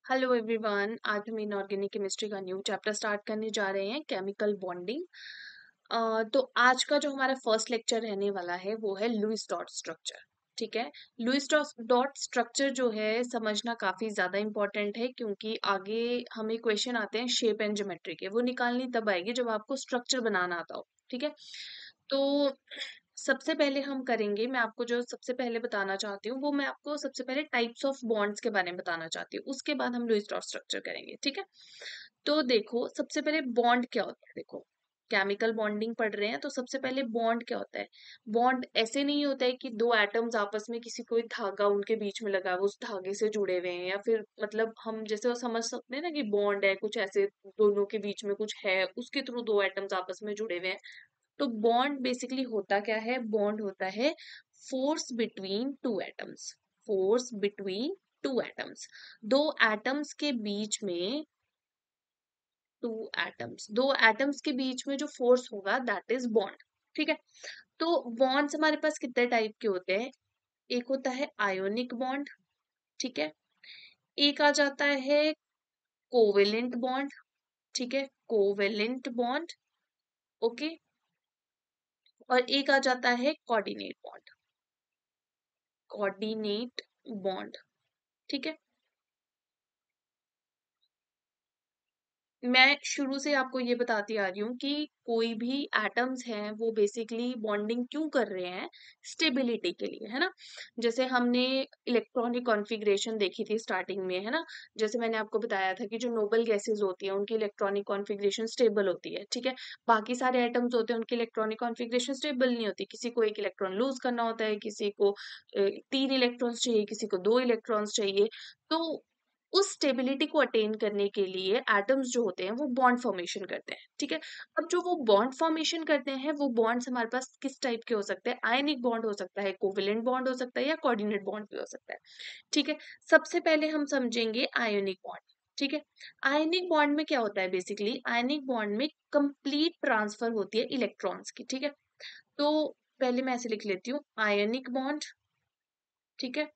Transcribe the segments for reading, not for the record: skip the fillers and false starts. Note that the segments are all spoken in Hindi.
Hello everyone. आज हम इनऑर्गेनिक केमिस्ट्री का न्यू चैप्टर स्टार्ट करने जा रहे हैं, केमिकल बॉन्डिंग। तो आज का जो हमारा फर्स्ट लेक्चर रहने वाला है वो है लुईस डॉट स्ट्रक्चर। ठीक है। लुईस डॉट स्ट्रक्चर जो है समझना काफी ज्यादा इंपॉर्टेंट है, क्योंकि आगे हमें क्वेश्चन आते हैं शेप एंड ज्योमेट्री के। वो निकालनी तब आएगी जब आपको स्ट्रक्चर बनाना आता हो। ठीक है। तो सबसे पहले हम करेंगे, मैं आपको जो सबसे पहले बताना चाहती हूँ वो मैं आपको सबसे पहले टाइप्स ऑफ बॉन्ड्स के बारे में बताना चाहती हूँ। उसके बाद हम लुईस डॉट स्ट्रक्चर करेंगे। ठीक है। तो देखो, सबसे पहले बॉन्ड क्या होता है। देखो, केमिकल बॉन्डिंग पढ़ रहे हैं तो सबसे पहले बॉन्ड क्या होता है। बॉन्ड ऐसे नहीं होता है कि दो एटम्स आपस में किसी कोई धागा उनके बीच में लगा है, वो उस धागे से जुड़े हुए हैं, या फिर मतलब हम जैसे वो समझ सकते हैं ना कि बॉन्ड है कुछ ऐसे, दोनों के बीच में कुछ है, उसके थ्रू दो एटम्स आपस में जुड़े हुए हैं। तो बॉन्ड बेसिकली होता क्या है। बॉन्ड होता है force between two atoms. Force between two atoms, दो एटम्स के बीच में, टू एटम्स, दो एटम्स के बीच में जो फोर्स होगा दैट इज बॉन्ड। ठीक है। तो बॉन्ड्स हमारे पास कितने टाइप के होते हैं। एक होता है आयोनिक बॉन्ड। ठीक है। एक आ जाता है कोवेलेंट बॉन्ड। ठीक है, कोवेलेंट बॉन्ड। ओके। और एक आ जाता है कोऑर्डिनेट बॉन्ड। Coordinate bond. ठीक है। मैं शुरू से आपको ये बताती आ रही हूँ कि कोई भी एटम्स हैं वो बेसिकली बॉन्डिंग क्यों कर रहे हैं। स्टेबिलिटी के लिए, है ना। जैसे हमने इलेक्ट्रॉनिक कॉन्फ़िगरेशन देखी थी स्टार्टिंग में, है ना। जैसे मैंने आपको बताया था कि जो नोबल गैसेस होती है उनकी इलेक्ट्रॉनिक कॉन्फ़िगरेशन स्टेबल होती है। ठीक है। बाकी सारे एटम्स होते हैं उनकी इलेक्ट्रॉनिक कॉन्फ़िगरेशन स्टेबल नहीं होती। किसी को एक इलेक्ट्रॉन लूज करना होता है, किसी को 3 इलेक्ट्रॉन्स चाहिए, किसी को 2 इलेक्ट्रॉन्स चाहिए। तो उस स्टेबिलिटी को अटेन करने के लिए एटम्स जो होते हैं वो बॉन्ड फॉर्मेशन करते हैं। ठीक है। अब जो वो बॉन्ड फॉर्मेशन करते हैं वो बॉन्ड्स हमारे पास किस टाइप के हो सकते हैं। आयनिक बॉन्ड हो सकता है, कोवेलेंट बॉन्ड हो सकता है, या कोऑर्डिनेट बॉन्ड भी हो सकता है। ठीक है। सबसे पहले हम समझेंगे आयोनिक बॉन्ड। ठीक है। आयनिक बॉन्ड में क्या होता है। बेसिकली आयनिक बॉन्ड में कंप्लीट ट्रांसफर होती है इलेक्ट्रॉन्स की। ठीक है। तो पहले मैं ऐसे लिख लेती हूँ आयनिक बॉन्ड। ठीक है।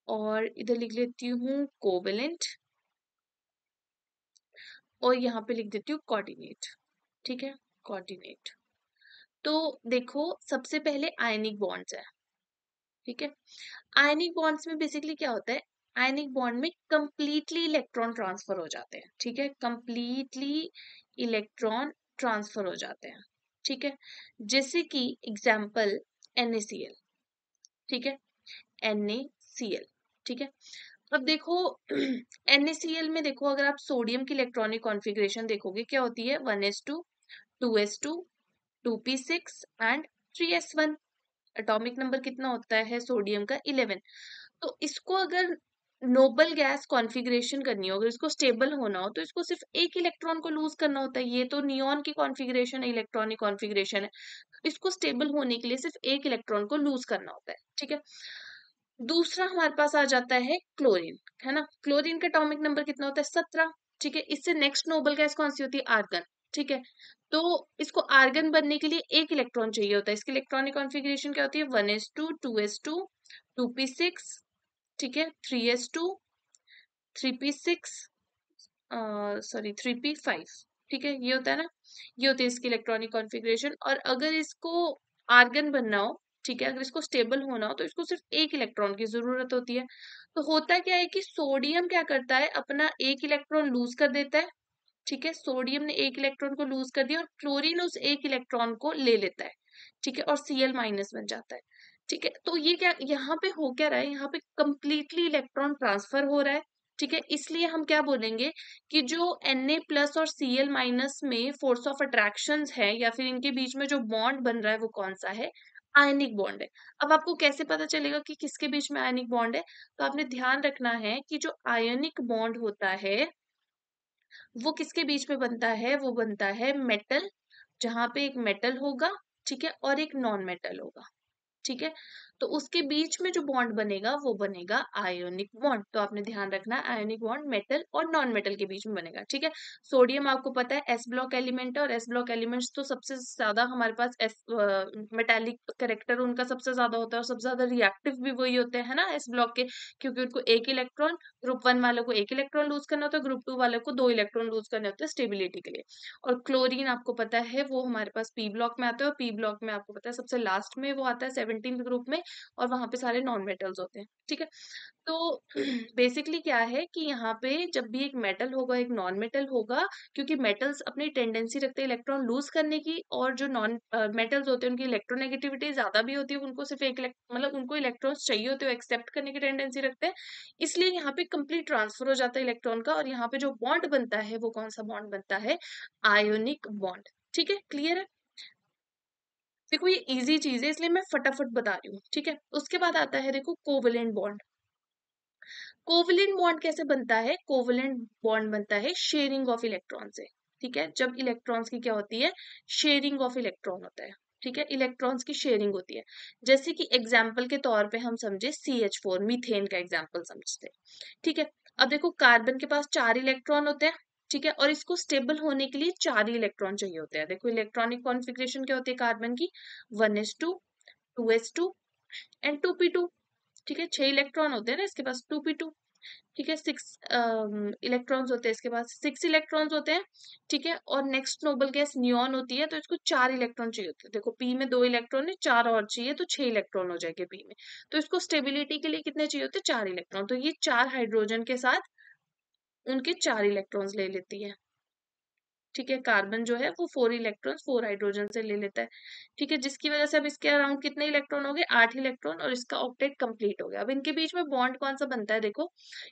और इधर लिख लेती हूँ कोवेलेंट, और यहाँ पे लिख देती हूँ कोऑर्डिनेट। ठीक है, कोऑर्डिनेट। तो देखो, सबसे पहले आयनिक बॉन्ड्स है। ठीक है। आयनिक बॉन्ड्स में बेसिकली क्या होता है। आयनिक बॉन्ड में कंप्लीटली इलेक्ट्रॉन ट्रांसफर हो जाते हैं। ठीक है, कंप्लीटली इलेक्ट्रॉन ट्रांसफर हो जाते हैं। ठीक है। जैसे कि एग्जाम्पल NaCl। ठीक है, NaCl। ठीक है। अब देखो NaCl में देखो, अगर आप सोडियम की इलेक्ट्रॉनिक कॉन्फ़िगरेशन देखोगे क्या होती है। 1s2, 2s2, 2p6 and 3s1। Atomic number कितना होता है सोडियम का 11। तो इसको अगर नोबल गैस कॉन्फ़िगरेशन करनी हो, अगर इसको स्टेबल होना हो, तो इसको सिर्फ एक इलेक्ट्रॉन को लूज करना होता है। ये तो नियॉन की कॉन्फ़िगरेशन है, इलेक्ट्रॉनिक कॉन्फ़िगरेशन है। इसको स्टेबल होने के लिए सिर्फ एक इलेक्ट्रॉन को लूज करना होता है। ठीक है। दूसरा हमारे पास आ जाता है क्लोरीन, है ना। क्लोरीन का एटॉमिक नंबर कितना होता है 17। ठीक है। इससे नेक्स्ट नोबल गैस कौन सी होती है आर्गन। ठीक है। तो इसको आर्गन बनने के लिए एक इलेक्ट्रॉन चाहिए होता है। इसकी इलेक्ट्रॉनिक कॉन्फ़िगरेशन क्या होती है 1s2, 2s2, 2p6। ठीक है, 3s2, 3p6, सॉरी 3p5। ठीक है, ये होता है ना। ये होती है इसकी इलेक्ट्रॉनिक कॉन्फ़िगरेशन। और अगर इसको आर्गन बनना हो, ठीक है, अगर इसको स्टेबल होना हो, तो इसको सिर्फ एक इलेक्ट्रॉन की जरूरत होती है। तो होता क्या है कि सोडियम क्या करता है, अपना एक इलेक्ट्रॉन लूज कर देता है। ठीक है, सोडियम ने एक इलेक्ट्रॉन को लूज कर दिया और क्लोरीन उस एक इलेक्ट्रॉन को ले लेता है। ठीक है, और Cl- बन जाता है। ठीक है। तो ये क्या यहाँ पे हो क्या रहा है, यहाँ पे कंप्लीटली इलेक्ट्रॉन ट्रांसफर हो रहा है। ठीक है, इसलिए हम क्या बोलेंगे कि जो Na+ और Cl- में फोर्स ऑफ अट्रैक्शन है, या फिर इनके बीच में जो बॉन्ड बन रहा है वो कौन सा है, आयनिक बॉन्ड है। अब आपको कैसे पता चलेगा कि किसके बीच में आयनिक बॉन्ड है। तो आपने ध्यान रखना है कि जो आयनिक बॉन्ड होता है वो किसके बीच में बनता है। वो बनता है मेटल, जहां पे एक मेटल होगा, ठीक है, और एक नॉन मेटल होगा। ठीक है। तो उसके बीच में जो बॉन्ड बनेगा वो बनेगा आयोनिक बॉन्ड। तो आपने ध्यान रखना आयोनिक बॉन्ड मेटल और नॉन मेटल के बीच में बनेगा, ठीक है। सोडियम आपको पता है एस ब्लॉक एलिमेंट है, और एस ब्लॉक एलिमेंट्स तो सबसे ज्यादा हमारे पास एस मेटालिक करेक्टर उनका सबसे ज्यादा होता है, और सबसे ज्यादा रिएक्टिव भी वही होते हैं ना एस ब्लॉक के, क्योंकि उनको एक इलेक्ट्रॉन, ग्रुप 1 वालों को एक इलेक्ट्रॉन लूज करना होता है, ग्रुप 2 वालों को 2 इलेक्ट्रॉन लूज करने होते हैं स्टेबिलिटी के लिए। और क्लोरीन आपको पता है वो हमारे पास पी ब्लॉक में आता है, और पी ब्लॉक में आपको पता है सबसे लास्ट में वो आता है 17th ग्रुप में, और वहां पे सारे नॉन मेटल्स होते हैं, ठीक है। तो बेसिकली क्या है कि यहाँ पे जब भी एक मेटल होगा एक नॉन मेटल होगा, क्योंकि मेटल्स अपनी टेंडेंसी रखते हैं इलेक्ट्रॉन लूज करने की, और जो नॉन मेटल्स होते हैं उनकी इलेक्ट्रोनेगेटिविटी ज्यादा भी होती है, उनको सिर्फ एक मतलब उनको इलेक्ट्रॉन्स चाहिए होते हैं, एक्सेप्ट करने की टेंडेंसी रखते हैं। इसलिए यहाँ पे कंप्लीट ट्रांसफर हो जाता है इलेक्ट्रॉन का, और यहाँ पे जो बॉन्ड बनता है वो कौन सा बॉन्ड बनता है, आयोनिक बॉन्ड, ठीक है, क्लियर है। देखो ये इजी चीज है इसलिए मैं फटाफट बता रही हूँ, ठीक है। उसके बाद आता है देखो कोवलेंट बॉन्ड। कोवलेंट बॉन्ड कैसे बनता है, कोवलेंट बॉन्ड बनता है शेयरिंग ऑफ इलेक्ट्रॉन से, ठीक है। जब इलेक्ट्रॉन्स की क्या होती है, शेयरिंग ऑफ इलेक्ट्रॉन होता है, ठीक है, इलेक्ट्रॉन्स की शेयरिंग होती है। जैसे कि एग्जाम्पल के तौर पे हम समझे CH4 मीथेन का एग्जाम्पल समझते हैं, ठीक है। अब देखो कार्बन के पास 4 इलेक्ट्रॉन होते हैं, ठीक है, और इसको स्टेबल होने के लिए 4 इलेक्ट्रॉन चाहिए होते हैं। देखो इलेक्ट्रॉनिक कॉन्फ़िगरेशन क्या होती है कार्बन की, 1s2 2s2 एंड 2p2, ठीक है, 6 इलेक्ट्रॉन होते हैं ना इसके पास, 2p2, ठीक है। 6 इलेक्ट्रॉन्स होते हैं इसके पास, 6 इलेक्ट्रॉन्स होते हैं, ठीक है। और नेक्स्ट नोबल गैस नियॉन होती है, तो इसको 4 इलेक्ट्रॉन चाहिए होते हैं। देखो पी में 2 इलेक्ट्रॉन है, 4 और चाहिए तो 6 इलेक्ट्रॉन हो जाएंगे पी में। तो इसको स्टेबिलिटी के लिए कितने चाहिए होते हैं, 4 इलेक्ट्रॉन। तो ये 4 हाइड्रोजन के साथ उनके 4 इलेक्ट्रॉन्स ले लेती है, ठीक है। कार्बन जो है वो 4 इलेक्ट्रॉन 4 हाइड्रोजन से ले लेता है, ठीक है, जिसकी वजह से अब इसके अराउंड कितने इलेक्ट्रॉन हो गए, 8 इलेक्ट्रॉन, और इसका ऑक्टेट कंप्लीट हो गया। अब इनके बीच में बॉन्ड कौन सा बनता है, देखो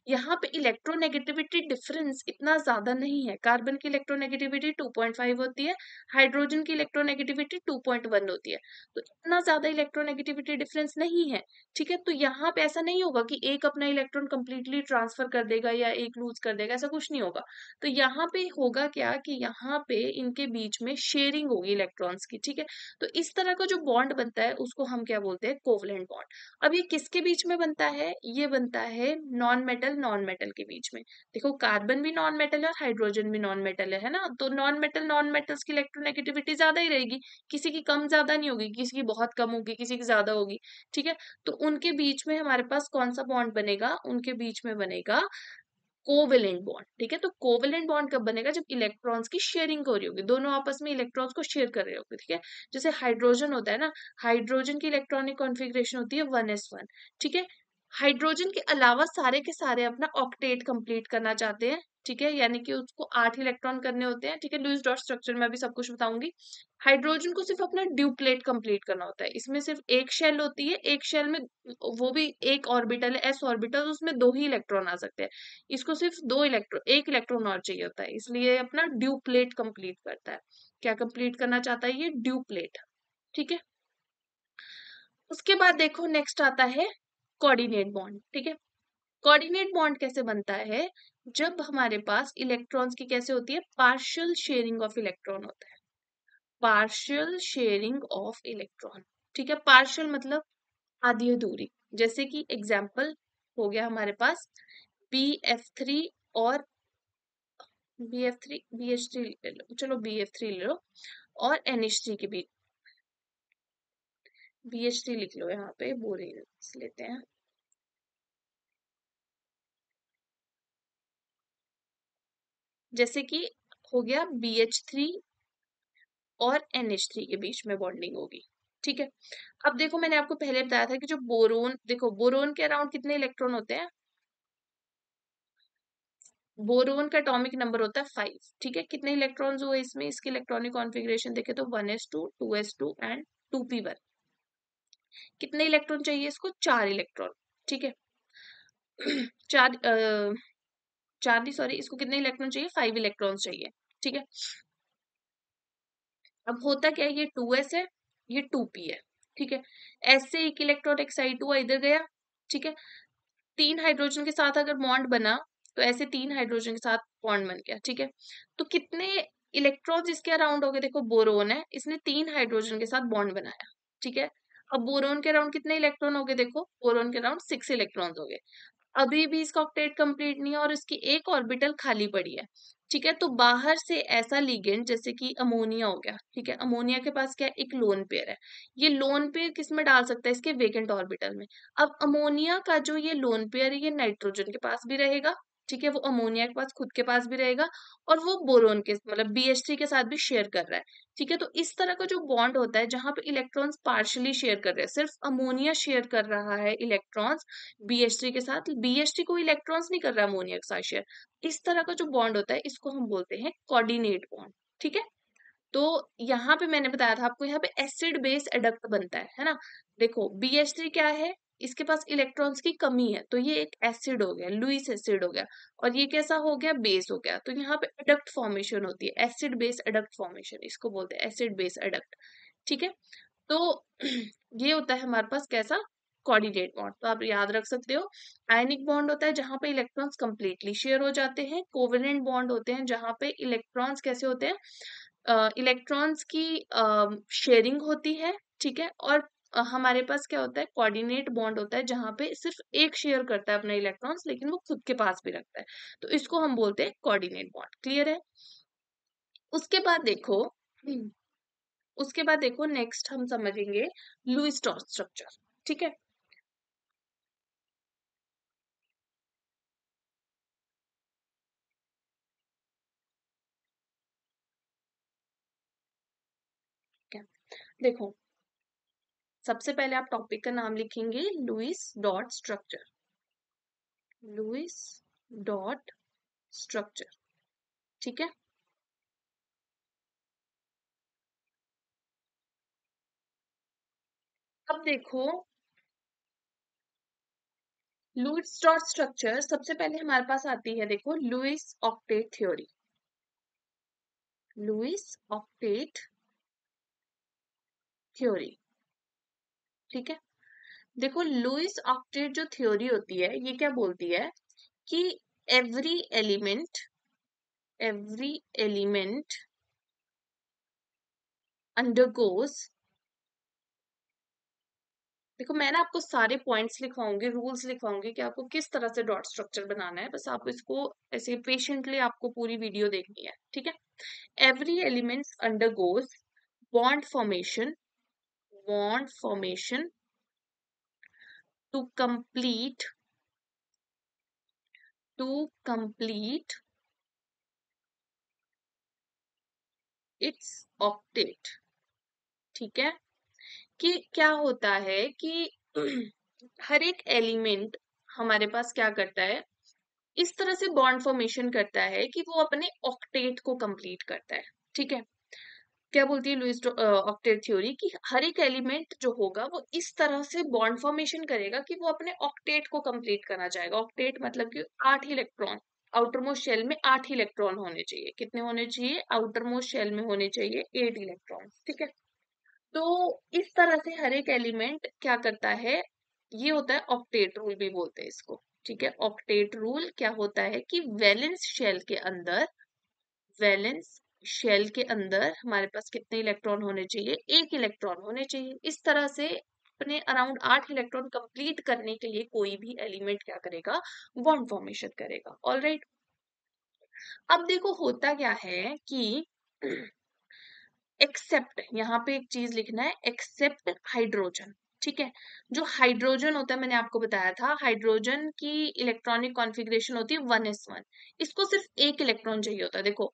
यहाँ पे इलेक्ट्रोनेगेटिविटी डिफरेंस इतना ज्यादा नहीं है। कार्बन की इलेक्ट्रोनेगेटिविटी 2.5 होती है, हाइड्रोजन की इलेक्ट्रोनेगेटिविटी 2.1 होती है, तो इतना ज्यादा इलेक्ट्रोनेगेटिविटी डिफरेंस नहीं है, ठीक है। तो यहाँ पे ऐसा नहीं होगा कि एक अपना इलेक्ट्रॉन कंप्लीटली ट्रांसफर कर देगा या एक लूज कर देगा, ऐसा कुछ नहीं होगा। तो यहाँ पे होगा क्या कि यहाँ पे इनके बीच में शेयरिंग होगी इलेक्ट्रॉन्स की, ठीक है। तो इस तरह का जो बॉन्ड बनता है उसको हम क्या बोलते हैं, कोवलेंट बॉन्ड। अब ये किसके बीच में बनता है, ये बनता है नॉन मेटल के बीच में। देखो कार्बन भी नॉन मेटल है और हाइड्रोजन भी नॉन मेटल है ना, तो नॉन मेटल्स की इलेक्ट्रोनेगेटिविटी ज्यादा ही रहेगी, किसी की कम ज्यादा नहीं होगी, किसी की बहुत कम होगी, किसी की ज्यादा होगी, ठीक है। तो उनके बीच में हमारे पास कौन सा बॉन्ड बनेगा, उनके बीच में बनेगा कोवेलेंट बॉन्ड, ठीक है। तो कोवेलेंट बॉन्ड कब बनेगा, जब इलेक्ट्रॉन्स की शेयरिंग हो रही होगी, दोनों आपस में इलेक्ट्रॉन्स को शेयर कर रहे होंगे, ठीक है। जैसे हाइड्रोजन होता है ना, हाइड्रोजन की इलेक्ट्रॉनिक कॉन्फ़िगरेशन होती है 1s1, ठीक है। हाइड्रोजन के अलावा सारे के सारे अपना ऑक्टेट कंप्लीट करना चाहते हैं, ठीक है, यानी कि उसको 8 इलेक्ट्रॉन करने होते हैं, ठीक है। लुईस डॉट स्ट्रक्चर में अभी सब कुछ बताऊंगी। हाइड्रोजन को सिर्फ अपना ड्यूप्लेट कंप्लीट करना होता है, इसमें सिर्फ एक शेल होती है, एक शेल में वो भी एक ऑर्बिटल है एस ऑर्बिटल, उसमें 2 ही इलेक्ट्रॉन आ सकते हैं। इसको सिर्फ 2 इलेक्ट्रॉन, एक इलेक्ट्रॉन और चाहिए होता है, इसलिए अपना ड्यूप्लेट कंप्लीट करता है। क्या कंप्लीट करना चाहता है, ये ड्यूप्लेट, ठीक है। उसके बाद देखो नेक्स्ट आता है कोऑर्डिनेट बॉन्ड, ठीक है। कोऑर्डिनेट बॉन्ड कैसे बनता है, जब हमारे पास इलेक्ट्रॉन्स की कैसे होती है, पार्शियल शेयरिंग ऑफ इलेक्ट्रॉन होता है, पार्शियल शेयरिंग ऑफ इलेक्ट्रॉन, ठीक है। पार्शियल मतलब आधी अधूरी, जैसे कि एग्जाम्पल हो गया हमारे पास BF3 और BF3 BH3 ले लो, चलो BF3 ले लो, और NH3 के बीच BH3 लिख लो, यहाँ पे बोरेन लेते हैं। जैसे कि हो गया BH3 और NH3 के बीच में बॉन्डिंग होगी, ठीक है। अब देखो मैंने आपको पहले बताया था कि जो बोरोन, देखो बोरोन के अराउंड कितने इलेक्ट्रॉन होते हैं, बोरोन का एटॉमिक नंबर होता है 5, ठीक है। कितने इलेक्ट्रॉन्स हुए इसमें, इसकी इलेक्ट्रॉनिक कॉन्फ़िगरेशन देखे तो 1s2 2s2 एंड 2p1। कितने इलेक्ट्रॉन चाहिए इसको, 4 इलेक्ट्रॉन, ठीक है। चार चार नहीं सॉरी, इसको कितने इलेक्ट्रॉन चाहिए, 5 इलेक्ट्रॉन चाहिए, ठीक है। अब होता क्या है, ये 2s है, ये 2p है, ठीक है। s से एक इलेक्ट्रॉन एक्साइट हुआ इधर गया, ठीक है। 3 हाइड्रोजन के साथ अगर बॉन्ड बना तो ऐसे 3 हाइड्रोजन के साथ बॉन्ड बन गया, ठीक है। तो कितने इलेक्ट्रॉन्स इसके अराउंड हो गए, देखो बोरोन है, इसने 3 हाइड्रोजन के साथ बॉन्ड बनाया, ठीक है। अब बोरोन के अराउंड कितने इलेक्ट्रॉन हो गए, देखो बोरोन के अराउंड 6 इलेक्ट्रॉन्स हो गए। अभी भी इसका ऑक्टेट कंप्लीट नहीं है और इसकी एक ऑर्बिटल खाली पड़ी है। ठीक है, तो बाहर से ऐसा लिगेंड जैसे कि अमोनिया हो गया, ठीक है, अमोनिया के पास क्या है, एक लोन पेयर है। ये लोन पेयर किस में डाल सकता है, इसके वेकेंट ऑर्बिटल में। अब अमोनिया का जो ये लोन पेयर है ये नाइट्रोजन के पास भी रहेगा, ठीक है, वो अमोनिया के पास खुद के पास भी रहेगा, और वो बोरोन के मतलब BH3 के साथ भी शेयर कर रहा है। ठीक है, तो इस तरह का जो बॉन्ड होता है जहां पे इलेक्ट्रॉन्स पार्शली शेयर कर रहे हैं, सिर्फ अमोनिया शेयर कर रहा है इलेक्ट्रॉन्स BH3 के साथ, BH3 को इलेक्ट्रॉन्स नहीं कर रहा अमोनिया के साथ शेयर, इस तरह का जो बॉन्ड होता है इसको हम बोलते हैं कोऑर्डिनेट बॉन्ड। ठीक है, तो यहाँ पे मैंने बताया था आपको, यहाँ पे एसिड बेस एडक्ट बनता है ना। देखो BH3 क्या है, इसके पास इलेक्ट्रॉन्स की कमी है, तो ये एक एसिड हो गया, लुईस एसिड हो गया, और ये कैसा हो गया, बेस हो गया, तो यहाँ पे एडक्ट फॉर्मेशन होती है, एसिड बेस एडक्ट फॉर्मेशन इसको बोलते हैं, एसिड बेस एडक्ट। ठीक है, तो ये होता है हमारे पास कैसा, कोऑर्डिनेट बॉन्ड। तो आप याद रख सकते हो, आयनिक बॉन्ड होता है जहां पे इलेक्ट्रॉन्स कंप्लीटली शेयर हो जाते हैं, कोवेलेंट बॉन्ड होते हैं जहां पे इलेक्ट्रॉन्स कैसे होते हैं, इलेक्ट्रॉन्स की शेयरिंग होती है। ठीक है, और हमारे पास क्या होता है, कोऑर्डिनेट बॉन्ड होता है जहां पे सिर्फ एक शेयर करता है अपने इलेक्ट्रॉन्स, लेकिन वो खुद के पास भी रखता है, तो इसको हम बोलते हैं कोऑर्डिनेट बॉन्ड। क्लियर है। उसके बाद देखो, उसके बाद देखो नेक्स्ट हम समझेंगे लुईस डॉट स्ट्रक्चर। ठीक है, ठीक है, देखो सबसे पहले आप टॉपिक का नाम लिखेंगे Lewis dot structure, Lewis dot structure. ठीक है, अब देखो लुईस डॉट स्ट्रक्चर सबसे पहले हमारे पास आती है, देखो Lewis octet theory, Lewis octet theory. ठीक है, देखो लुईस ऑक्टेट जो थ्योरी होती है ये क्या बोलती है कि every element, every element undergoes, देखो मैं ना आपको सारे पॉइंट्स लिखवाऊंगी, रूल्स लिखवाऊंगी कि आपको किस तरह से डॉट स्ट्रक्चर बनाना है, बस आप इसको ऐसे पेशेंटली आपको पूरी वीडियो देखनी है। ठीक है, every element undergoes bond formation, bond formation to complete, to complete its octet. ठीक है, कि क्या होता है कि हर एक एलिमेंट हमारे पास क्या करता है, इस तरह से बॉन्ड फॉर्मेशन करता है कि वो अपने ऑक्टेट को कंप्लीट करता है। ठीक है, क्या बोलती है लुईस ऑक्टेट थ्योरी कि हर एक एलिमेंट जो होगा वो इस तरह से बॉन्ड फॉर्मेशन करेगा कि वो अपने ऑक्टेट को कंप्लीट करना चाहेगा। ऑक्टेट मतलब कि 8 इलेक्ट्रॉन, आउटर मोस्ट शेल में 8 इलेक्ट्रॉन होने चाहिए, कितने होने चाहिए, आउटर मोस्ट शेल में होने चाहिए 8 इलेक्ट्रॉन। ठीक है, तो इस तरह से हर एक एलिमेंट क्या करता है, ये होता है ऑक्टेट रूल भी बोलते हैं इसको। ठीक है, ऑक्टेट रूल क्या होता है कि वैलेंस शेल के अंदर, वैलेंस शेल के अंदर हमारे पास कितने इलेक्ट्रॉन होने चाहिए, एक इलेक्ट्रॉन होने चाहिए। इस तरह से अपने अराउंड 8 इलेक्ट्रॉन कंप्लीट करने के लिए कोई भी एलिमेंट क्या करेगा, बॉन्ड फॉर्मेशन करेगा। ऑलराइट, अब देखो होता क्या है कि एक्सेप्ट, यहाँ पे एक चीज लिखना है, एक्सेप्ट हाइड्रोजन। ठीक है, जो हाइड्रोजन होता है मैंने आपको बताया था, हाइड्रोजन की इलेक्ट्रॉनिक कॉन्फ़िगरेशन होती है 1s1, इसको सिर्फ एक इलेक्ट्रॉन चाहिए होता है। देखो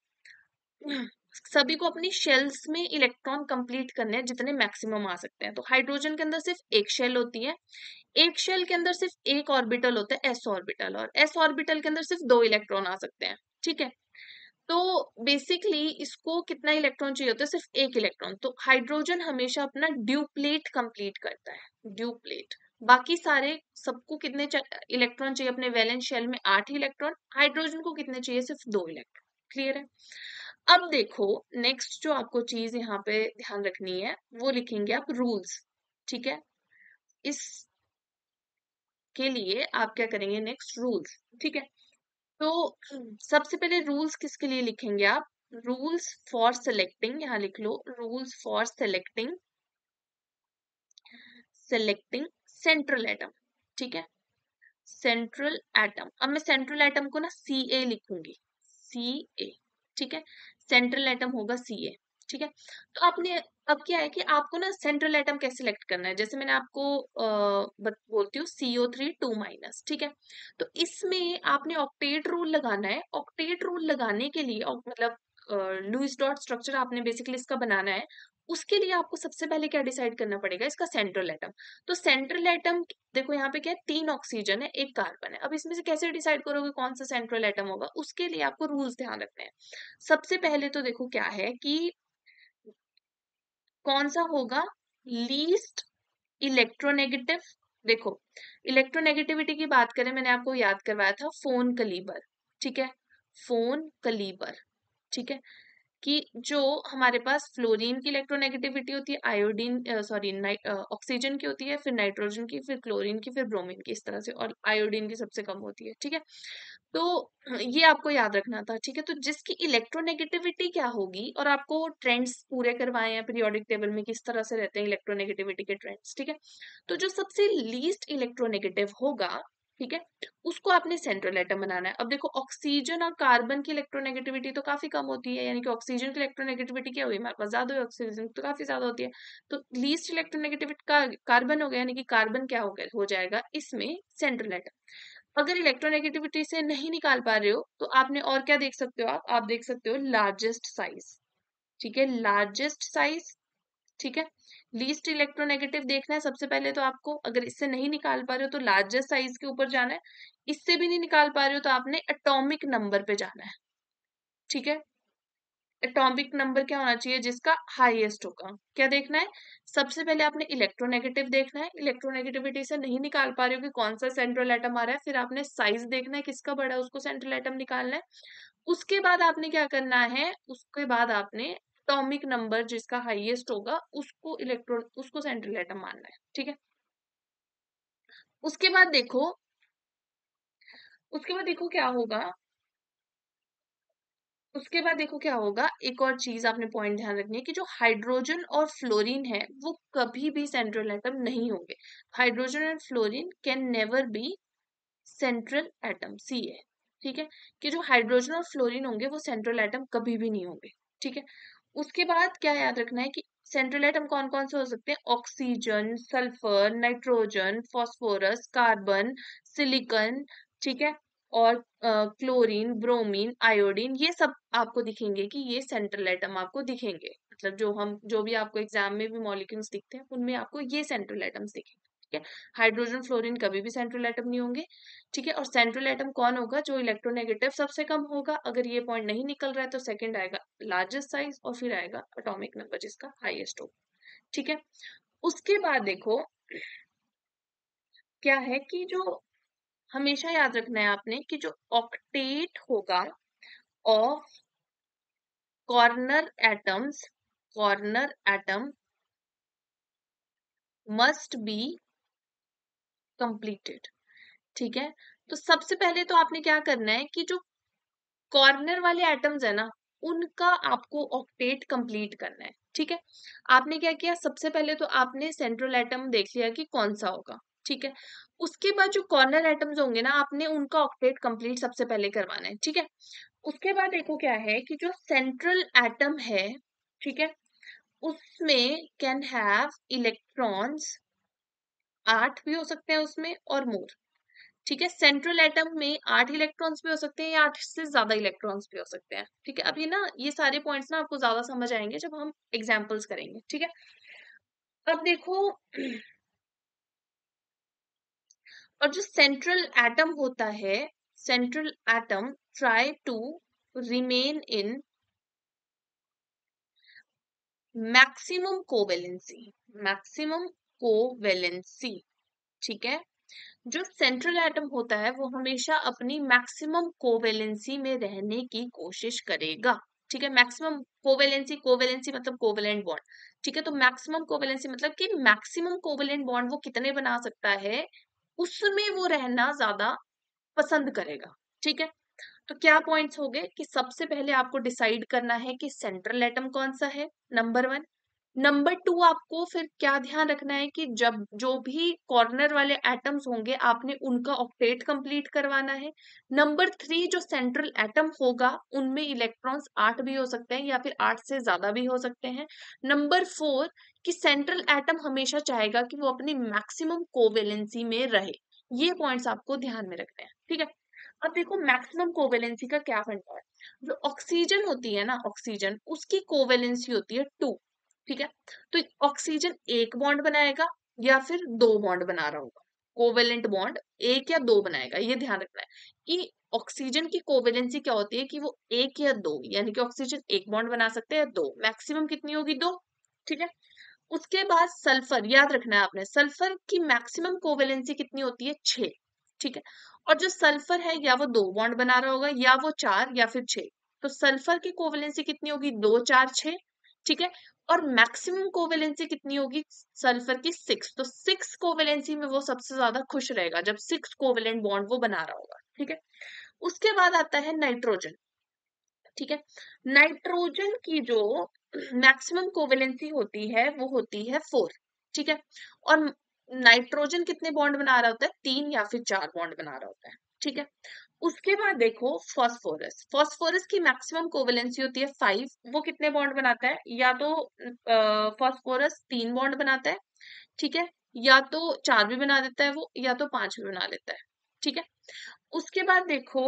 सभी को अपनी शेल्स में इलेक्ट्रॉन कंप्लीट करने हैं जितने मैक्सिमम आ सकते हैं, तो हाइड्रोजन के अंदर सिर्फ एक शेल होती है, एक शेल के अंदर सिर्फ एक ऑर्बिटल होता है s ऑर्बिटल, और s ऑर्बिटल के अंदर सिर्फ 2 इलेक्ट्रॉन आ सकते हैं। ठीक है, तो बेसिकली इसको कितना इलेक्ट्रॉन चाहिए होता है, सिर्फ एक इलेक्ट्रॉन, तो हाइड्रोजन हमेशा अपना ड्यूप्लेट कंप्लीट करता है, ड्यूप्लेट। बाकी सारे सबको कितने इलेक्ट्रॉन चाहिए अपने वैलेंस शेल में, 8 इलेक्ट्रॉन, हाइड्रोजन को कितने चाहिए, सिर्फ 2 इलेक्ट्रॉन। क्लियर है। अब देखो नेक्स्ट जो आपको चीज यहाँ पे ध्यान रखनी है वो लिखेंगे आप रूल्स। ठीक है, इसके लिए आप क्या करेंगे, नेक्स्ट रूल्स। ठीक है, तो सबसे पहले रूल्स किसके लिए लिखेंगे आप, रूल्स फॉर सेलेक्टिंग, यहाँ लिख लो rules for selecting selecting central atom, ठीक है, सेंट्रल एटम। अब मैं सेंट्रल एटम को ना Ca लिखूंगी, Ca, ठीक है, सेंट्रल एटम होगा Ca, ठीक है। तो आपने अब क्या है कि आपको ना सेंट्रल एटम कैसे सिलेक्ट करना है, जैसे मैंने आपको बोलती हूँ CO3 2-, ठीक है। तो इसमें आपने ऑक्टेट रूल लगाना है। ऑक्टेट रूल लगाने के लिए मतलब लुईस डॉट स्ट्रक्चर आपने बेसिकली इसका बनाना है। उसके लिए आपको सबसे पहले क्या डिसाइड करना पड़ेगा, इसका सेंट्रल एटम। तो सेंट्रल एटम देखो यहाँ पे क्या है, 3 ऑक्सीजन है, 1 कार्बन है। अब इसमें से कैसे डिसाइड करोगे कौन सा सेंट्रल एटम होगा, उसके लिए आपको रूल्स ध्यान रखने हैं। सबसे पहले तो देखो क्या है कि कौन सा होगा लीस्ट इलेक्ट्रोनेगेटिव। देखो इलेक्ट्रोनेगेटिविटी की बात करें, मैंने आपको याद करवाया था फोन कलीबर, ठीक है, फोन कलीबर, ठीक है, कि जो हमारे पास फ्लोरीन की इलेक्ट्रोनेगेटिविटी होती है, आयोडीन सॉरी ऑक्सीजन की होती है, फिर नाइट्रोजन की, फिर क्लोरीन की, फिर ब्रोमीन की, इस तरह से, और आयोडीन की सबसे कम होती है, ठीक है। तो ये आपको याद रखना था, ठीक है। तो जिसकी इलेक्ट्रोनेगेटिविटी क्या होगी, और आपको ट्रेंड्स पूरे करवाए हैं पीरियोडिक टेबल में किस तरह से रहते हैं इलेक्ट्रोनेगेटिविटी के ट्रेंड्स, ठीक है। तो जो सबसे लीस्ट इलेक्ट्रोनेगेटिव होगा, ठीक है, उसको आपने सेंट्रल एटम बनाना है। अब देखो ऑक्सीजन और कार्बन की इलेक्ट्रोनेगेटिविटी तो काफी कम होती है, यानी कि ऑक्सीजन की इलेक्ट्रोनेगेटिविटी क्या हुई, हमारे पास ज्यादा हुई, ऑक्सीजन तो काफी ज्यादा होती है। तो लीस्ट इलेक्ट्रोनेगेटिविटी का कार्बन हो गया, यानी कि कार्बन क्या हो जाएगा इसमें सेंट्रल एटम। अगर इलेक्ट्रोनेगेटिविटी से नहीं निकाल पा रहे हो तो आपने और क्या देख सकते हो, आप देख सकते हो लार्जेस्ट साइज, ठीक है, लार्जेस्ट साइज, ठीक है। लीस्ट इलेक्ट्रोनेगेटिव देखना है सबसे पहले तो आपको, अगर इससे नहीं निकाल पा रहे हो तो लार्जेस्ट साइज के ऊपर जाना है। इससे भी नहीं निकाल पा रहे हो तो आपने एटॉमिक नंबर पे जाना है, ठीक है। एटॉमिक नंबर क्या होना चाहिए, जिसका हाईएस्ट होगा। क्या देखना है, सबसे पहले आपने इलेक्ट्रोनेगेटिव देखना है, इलेक्ट्रोनेगेटिविटी से नहीं निकाल पा रहे हो कि कौन सा सेंट्रल एटम आ रहा है, फिर आपने साइज देखना है किसका बड़ा है, उसको सेंट्रल एटम निकालना है। उसके बाद आपने क्या करना है, उसके बाद आपने एटॉमिक नंबर जिसका हाईएस्ट होगा उसको सेंट्रल एटम मानना है, ठीक है। उसके बाद देखो उसके बाद देखो क्या होगा, उसके बाद देखो क्या होगा, एक और चीज आपने पॉइंट ध्यान रखनी है कि जो हाइड्रोजन और फ्लोरीन है वो कभी भी सेंट्रल एटम नहीं होंगे। Hydrogen and fluorine can never be central atom, C है, ठीक है, कि जो हाइड्रोजन और फ्लोरीन होंगे वो सेंट्रल एटम कभी भी नहीं होंगे, ठीक है। उसके बाद क्या याद रखना है कि सेंट्रल एटम कौन कौन से हो सकते हैं, oxygen, sulphur, nitrogen, phosphorus, carbon, silicon, ठीक है, और क्लोरीन, ब्रोमीन, आयोडीन, ये सब आपको दिखेंगे कि ये सेंट्रल एटम आपको दिखेंगे। मतलब जो भी आपको एग्जाम में भी मॉलिक्यूल्स दिखते हैं उनमें आपको ये सेंट्रल एटम्स दिखेंगे, ठीक है। हाइड्रोजन फ्लोरीन कभी भी सेंट्रल एटम नहीं होंगे, ठीक है। और सेंट्रल एटम कौन होगा, जो इलेक्ट्रोनेगेटिव सबसे कम होगा। अगर ये पॉइंट नहीं निकल रहा है तो सेकंड आएगा लार्जेस्ट साइज, और फिर आएगा एटॉमिक नंबर जिसका हाईएस्ट होगा, ठीक है। उसके बाद देखो क्या है कि जो हमेशा याद रखना है आपने कि जो ऑक्टेट होगा of corner atoms, corner atom must be completed, ठीक है। तो सबसे पहले तो आपने क्या करना है कि जो कॉर्नर वाले एटम्स है ना उनका आपको ऑक्टेट कंप्लीट करना है, ठीक है। आपने क्या किया, सबसे पहले तो आपने सेंट्रल एटम देख लिया कि कौन सा होगा, ठीक है। उसके बाद जो कॉर्नर एटम्स होंगे ना आपने उनका ऑक्टेट कंप्लीट सबसे पहले करवाना है, ठीक है। उसके बाद देखो क्या है कि जो सेंट्रल एटम है, ठीक है, उसमें कैन हैव इलेक्ट्रॉन्स, 8 भी हो सकते हैं उसमें और मोर, ठीक है। सेंट्रल एटम में 8 इलेक्ट्रॉन्स भी हो सकते हैं या 8 से ज्यादा इलेक्ट्रॉन्स भी हो सकते हैं, ठीक है। अब ये ना ये सारे पॉइंट्स ना आपको ज्यादा समझ आएंगे जब हम एग्जांपल्स करेंगे, ठीक है। अब देखो और जो सेंट्रल एटम होता है, central atom try to remain in maximum covalency, maximum covalency, ठीक है। जो सेंट्रल एटम होता है वो हमेशा अपनी मैक्सिमम कोवेलेंसी में रहने की कोशिश करेगा, ठीक है। मैक्सिमम कोवेलेंसी, कोवेलेंसी मतलब कोवेलेंट बॉन्ड, ठीक है। तो मैक्सिमम कोवेलेंसी मतलब कि मैक्सिमम कोवेलेंट बॉन्ड वो कितने बना सकता है उसमें वो रहना ज्यादा पसंद करेगा, ठीक है। तो क्या पॉइंट्स हो गए कि सबसे पहले आपको डिसाइड करना है कि सेंट्रल एटम कौन सा है, नंबर 1। नंबर 2 आपको फिर क्या ध्यान रखना है कि जब जो भी कॉर्नर वाले एटम्स होंगे आपने उनका ऑक्टेट कंप्लीट करवाना है। नंबर 3 जो सेंट्रल एटम होगा उनमें इलेक्ट्रॉन्स 8 भी हो सकते हैं या फिर 8 से ज्यादा भी हो सकते हैं। नंबर 4 कि सेंट्रल एटम हमेशा चाहेगा कि वो अपनी मैक्सिमम कोवेलेंसी में रहे। ये पॉइंट्स आपको ध्यान में रखने हैं, ठीक है। अब देखो मैक्सिमम कोवेलेंसी का क्या फंडा है। जो ऑक्सीजन होती है ना, ऑक्सीजन उसकी कोवेलेंसी होती है 2, ठीक है। तो ऑक्सीजन एक बॉन्ड बनाएगा या फिर 2 बॉन्ड बना रहा होगा। कोवेलेंट बॉन्ड एक या 2 बनाएगा, ये ध्यान रखना है कि ऑक्सीजन की कोवेलेंसी क्या होती है कि वो एक या 2, यानी कि ऑक्सीजन एक बॉन्ड बना सकते हैं 2, मैक्सिमम कितनी होगी 2, ठीक है। उसके बाद सल्फर, याद रखना है आपने, सल्फर की मैक्सिमम कोवेलेंसी कितनी होती है 6, ठीक है। और जो सल्फर है या वो 2 बॉन्ड बना रहा होगा या वो 4 या फिर 6। तो सल्फर की कोवेलेंसी कितनी होगी 2 4 6, ठीक है। और मैक्सिमम कोवेलेंसी कितनी होगी सल्फर की 6। तो 6 कोवेलेंसी में वो सबसे ज्यादा खुश रहेगा जब 6 कोवेलेंट बॉन्ड वो बना रहा होगा, ठीक है। उसके बाद आता है नाइट्रोजन, ठीक है। नाइट्रोजन की जो मैक्सिमम कोवेलेंसी होती है वो होती है 4, ठीक है। और नाइट्रोजन कितने बॉन्ड बना रहा होता है 3 या फिर 4 बॉन्ड बना रहा होता है, ठीक है। उसके बाद देखो फास्फोरस, फास्फोरस की मैक्सिमम कोवेलेंसी होती है 5। वो कितने बॉन्ड बनाता है, या तो फास्फोरस 3 बॉन्ड बनाता है, ठीक है, या तो 4 भी बना देता है वो, या तो 5 भी बना लेता है, ठीक है। उसके बाद देखो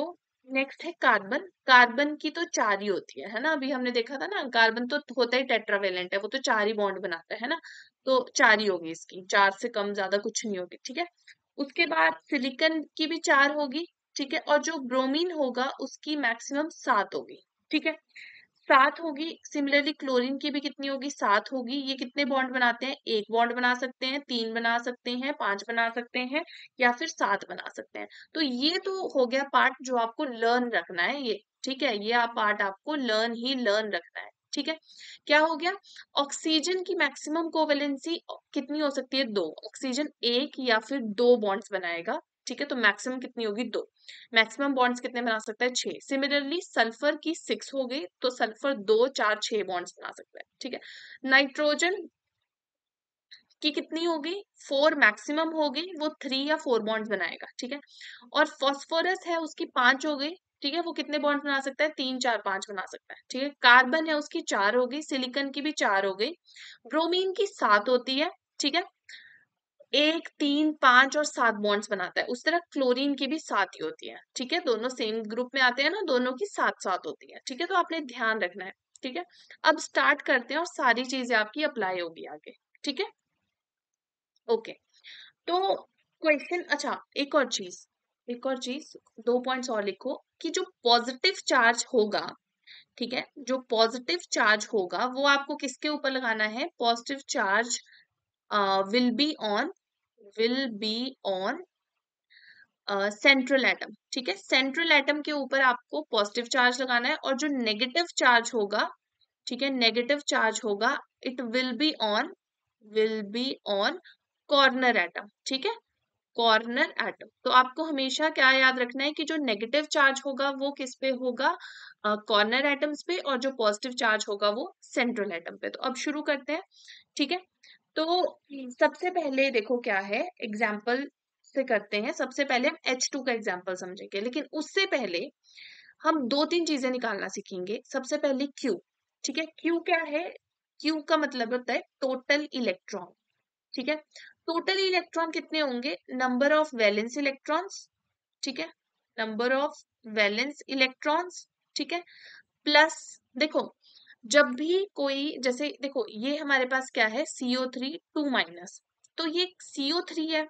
नेक्स्ट है कार्बन। कार्बन की तो 4 ही होती है ना, अभी हमने देखा था ना, कार्बन तो होता ही टेट्रावेलेंट है, वो तो 4 ही बॉन्ड बनाता है ना। तो 4 ही होगी इसकी, 4 से कम ज्यादा कुछ नहीं होगी, ठीक है। उसके बाद सिलिकन की भी 4 होगी, ठीक है। और जो ब्रोमीन होगा उसकी मैक्सिमम 7 होगी, ठीक है, 7 होगी। सिमिलरली क्लोरीन की भी कितनी होगी 7 होगी। ये कितने बॉन्ड बनाते हैं, एक बॉन्ड बना सकते हैं, 3 बना सकते हैं, 5 बना सकते हैं या फिर 7 बना सकते हैं। तो ये तो हो गया पार्ट जो आपको लर्न रखना है, ये ठीक है, ये पार्ट आपको लर्न रखना है, ठीक है। क्या हो गया, ऑक्सीजन की मैक्सिमम कोवेलेंसी कितनी हो सकती है 2। ऑक्सीजन एक या फिर 2 बॉन्ड्स बनाएगा, ठीक है। तो मैक्सिमम कितनी होगी 2। मैक्सिमम बॉन्ड्स कितने बना सकता है 6। सिमिलरली सल्फर की 6 हो गई, तो सल्फर 2 4 6 बॉन्ड्स बना सकता है, ठीक है। नाइट्रोजन की कितनी होगी 4 मैक्सिमम हो गई, वो 3 या 4 बॉन्ड्स बनाएगा, ठीक है। और फास्फोरस है उसकी 5 हो गई, ठीक है, वो कितने बॉन्ड्स बना सकता है 3 4 5 बना सकता है, ठीक है। कार्बन है उसकी 4 हो गई, सिलिकन की भी 4 हो गई, ब्रोमीन की 7 होती है, ठीक है। 1 3 5 और 7 बॉन्ड्स बनाता है। उस तरह क्लोरीन की भी 7 ही होती है, ठीक है, दोनों सेम ग्रुप में आते हैं ना, दोनों की 7 7 होती है, ठीक है। तो आपने ध्यान रखना है, ठीक है। अब स्टार्ट करते हैं और सारी चीजें आपकी अप्लाई होगी आगे, ठीक है। ओके, तो क्वेश्चन, अच्छा एक और चीज 2 पॉइंट्स और लिखो कि जो पॉजिटिव चार्ज होगा, ठीक है, जो पॉजिटिव चार्ज होगा वो आपको किसके ऊपर लगाना है, positive charge will be on central atom, ठीक है। सेंट्रल एटम के ऊपर आपको पॉजिटिव चार्ज लगाना है, और जो नेगेटिव चार्ज होगा, ठीक है, नेगेटिव चार्ज होगा, it will be on corner atom, ठीक है, कॉर्नर एटम। तो आपको हमेशा क्या याद रखना है कि जो नेगेटिव चार्ज होगा वो किस पे होगा, कॉर्नर एटम्स पे, और जो पॉजिटिव चार्ज होगा वो सेंट्रल एटम पे। तो अब शुरू करते हैं, ठीक है। तो सबसे पहले देखो क्या है, एग्जाम्पल से करते हैं। सबसे पहले हम H2 का एग्जाम्पल समझेंगे, लेकिन उससे पहले हम 2 3 चीजें निकालना सीखेंगे। सबसे पहले Q, ठीक है। Q क्या है, Q का मतलब होता है टोटल इलेक्ट्रॉन, ठीक है। टोटल इलेक्ट्रॉन कितने होंगे, नंबर ऑफ वैलेंस इलेक्ट्रॉन्स, ठीक है, नंबर ऑफ वैलेंस इलेक्ट्रॉन्स, ठीक है, प्लस देखो जब भी कोई, जैसे देखो ये हमारे पास क्या है CO3 2 माइनस, तो ये CO3 है,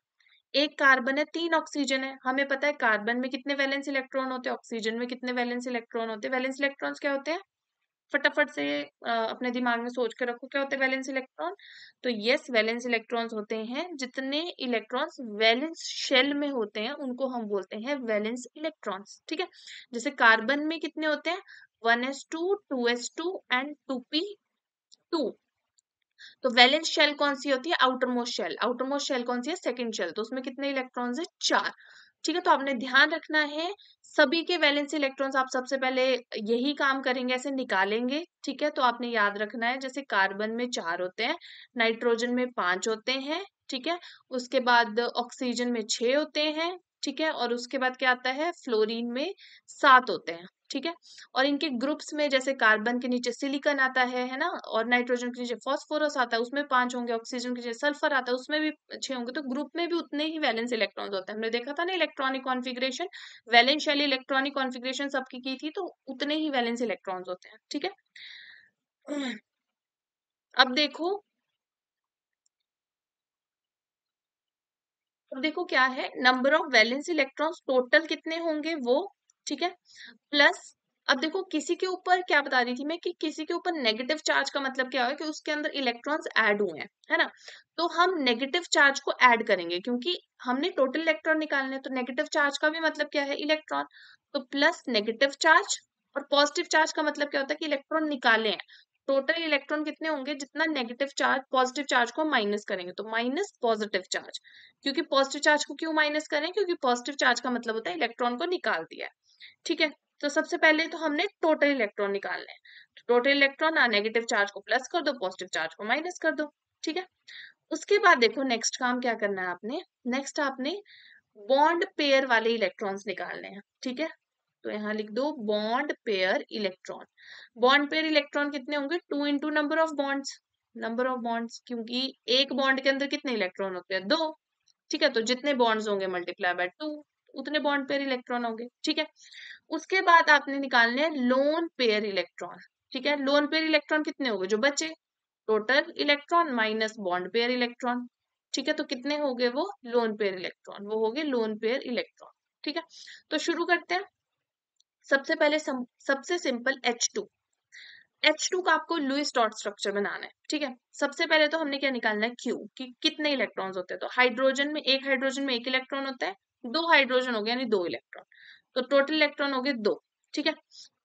एक कार्बन है, 3 ऑक्सीजन है। हमें पता है कार्बन में कितने वैलेंस इलेक्ट्रॉन होते हैं, ऑक्सीजन में कितने वैलेंस इलेक्ट्रॉन होते हैं। वैलेंस इलेक्ट्रॉन्स क्या होते हैं, फटाफट से अपने दिमाग में सोच के रखो, क्या होते हैं वैलेंस इलेक्ट्रॉन। तो यस, वैलेंस इलेक्ट्रॉन्स होते हैं, जितने इलेक्ट्रॉन्स वैलेंस शेल में होते हैं उनको हम बोलते हैं वैलेंस इलेक्ट्रॉन्स, ठीक है। जैसे कार्बन में कितने होते हैं 1s2 2s2 एंड 2p2। तो वैलेंस शेल कौन सी होती है, outermost shell. Outermost shell कौन सी है, सेकंड शेल। तो उसमें कितने इलेक्ट्रॉन्स है 4। ठीक है, तो आपने ध्यान रखना है सभी के वैलेंस इलेक्ट्रॉन्स आप सबसे पहले यही काम करेंगे, ऐसे निकालेंगे। ठीक है, तो आपने याद रखना है जैसे कार्बन में 4 होते हैं, नाइट्रोजन में 5 होते हैं। ठीक है, उसके बाद ऑक्सीजन में 6 होते हैं। ठीक है, और उसके बाद क्या आता है, फ्लोरीन में 7 होते हैं। ठीक है, और इनके ग्रुप्स में जैसे कार्बन के नीचे सिलिकॉन आता है ना, और नाइट्रोजन के नीचे फास्फोरस आता है, उसमें 5 होंगे, ऑक्सीजन के नीचे सल्फर आता है, उसमें भी 6 होंगे। तो ग्रुप में भी उतने ही वैलेंस इलेक्ट्रॉन्स होते हैं। हमने देखा था ना electronic configuration, valence shell electronic configuration सबकी की थी, तो उतने ही वैलेंस इलेक्ट्रॉन्स होते हैं। ठीक है, अब देखो, अब देखो क्या है, number of valence electrons total कितने होंगे वो। ठीक है, प्लस अब देखो किसी के ऊपर क्या बता रही थी मैं कि किसी के ऊपर नेगेटिव चार्ज का मतलब क्या है कि उसके अंदर इलेक्ट्रॉन्स ऐड हुए हैं, है ना। तो हम नेगेटिव चार्ज को ऐड करेंगे क्योंकि हमने टोटल इलेक्ट्रॉन निकालने हैं, तो नेगेटिव चार्ज का भी मतलब क्या है, इलेक्ट्रॉन। तो प्लस नेगेटिव चार्ज, और पॉजिटिव चार्ज का मतलब क्या होता है कि इलेक्ट्रॉन निकाले हैं। टोटल इलेक्ट्रॉन कितने होंगे, जितना नेगेटिव चार्ज पॉजिटिव चार्ज को माइनस करेंगे, तो माइनस पॉजिटिव चार्ज। क्योंकि पॉजिटिव चार्ज को क्यों माइनस करें, क्योंकि पॉजिटिव चार्ज का मतलब होता है इलेक्ट्रॉन को निकाल दिया है। ठीक है, तो सबसे पहले तो हमने टोटल इलेक्ट्रॉन निकालने हैं। तो टोटल इलेक्ट्रॉन नेगेटिव चार्ज को प्लस कर दो, पॉजिटिव चार्ज को माइनस कर दो। ठीक है, उसके बाद देखो नेक्स्ट काम क्या करना है आपने, नेक्स्ट आपने बॉन्ड पेयर वाले इलेक्ट्रॉन्स निकालने हैं। ठीक है, तो यहाँ लिख दो bond pair electron. Bond pair electron कितने होंगे, 2 into number of bonds, number of bonds, क्योंकि एक बॉन्ड के अंदर कितने इलेक्ट्रॉन होते हैं, 2। ठीक है, तो जितने बॉन्ड्स होंगे मल्टीप्लाई बाय 2, उतने बॉन्ड पेयर इलेक्ट्रॉन होंगे। ठीक है, उसके बाद आपने निकालने हैं लोन पेयर इलेक्ट्रॉन। ठीक है, लोन पेयर इलेक्ट्रॉन कितने हो गए जो बचे, total electron minus bond pair electron. ठीक है, तो कितने हो गए वो लोन पेयर इलेक्ट्रॉन, वो हो गए लोन पेयर इलेक्ट्रॉन। ठीक है, तो शुरू करते हैं। सबसे पहले सबसे सिंपल H2। H2 का आपको लुईस डॉट स्ट्रक्चर बनाना है। ठीक है, सबसे पहले तो हमने क्या निकालना है, Q, कि कितने इलेक्ट्रॉन्स होते हैं। तो हाइड्रोजन में एक इलेक्ट्रॉन होता है, 2 हाइड्रोजन हो गया यानी 2 इलेक्ट्रॉन, तो टोटल इलेक्ट्रॉन हो गए 2। ठीक है,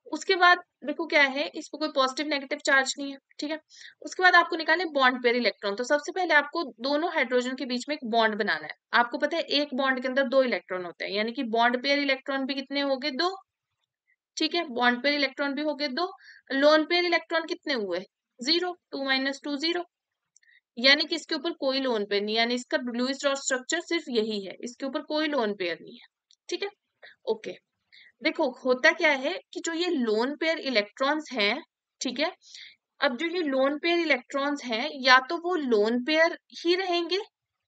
उसके बाद देखो क्या है, इसको कोई पॉजिटिव नेगेटिव चार्ज नहीं है। ठीक है, उसके बाद आपको निकालने बॉन्ड पेयर इलेक्ट्रॉन। तो सबसे पहले आपको दोनों हाइड्रोजन के बीच में एक बॉन्ड बनाना है। आपको पता है एक बॉन्ड के अंदर 2 इलेक्ट्रॉन होते हैं, यानी कि बॉन्ड पेयर इलेक्ट्रॉन भी कितने हो गए, 2। ठीक है, बॉन्ड पेयर इलेक्ट्रॉन भी हो गए 2। लोन पेयर इलेक्ट्रॉन कितने हुए, 0, 2 माइनस 2 0, यानी कि इसके ऊपर कोई लोन पेयर नहीं, यानी इसका लुईस डॉट स्ट्रक्चर सिर्फ यही है, इसके ऊपर कोई लोन पेयर नहीं है। ठीक है, ओके। देखो होता क्या है कि जो ये लोन पेयर इलेक्ट्रॉन्स हैं, ठीक है, अब जो ये लोन पेयर इलेक्ट्रॉन्स हैं, या तो वो लोन पेयर ही रहेंगे,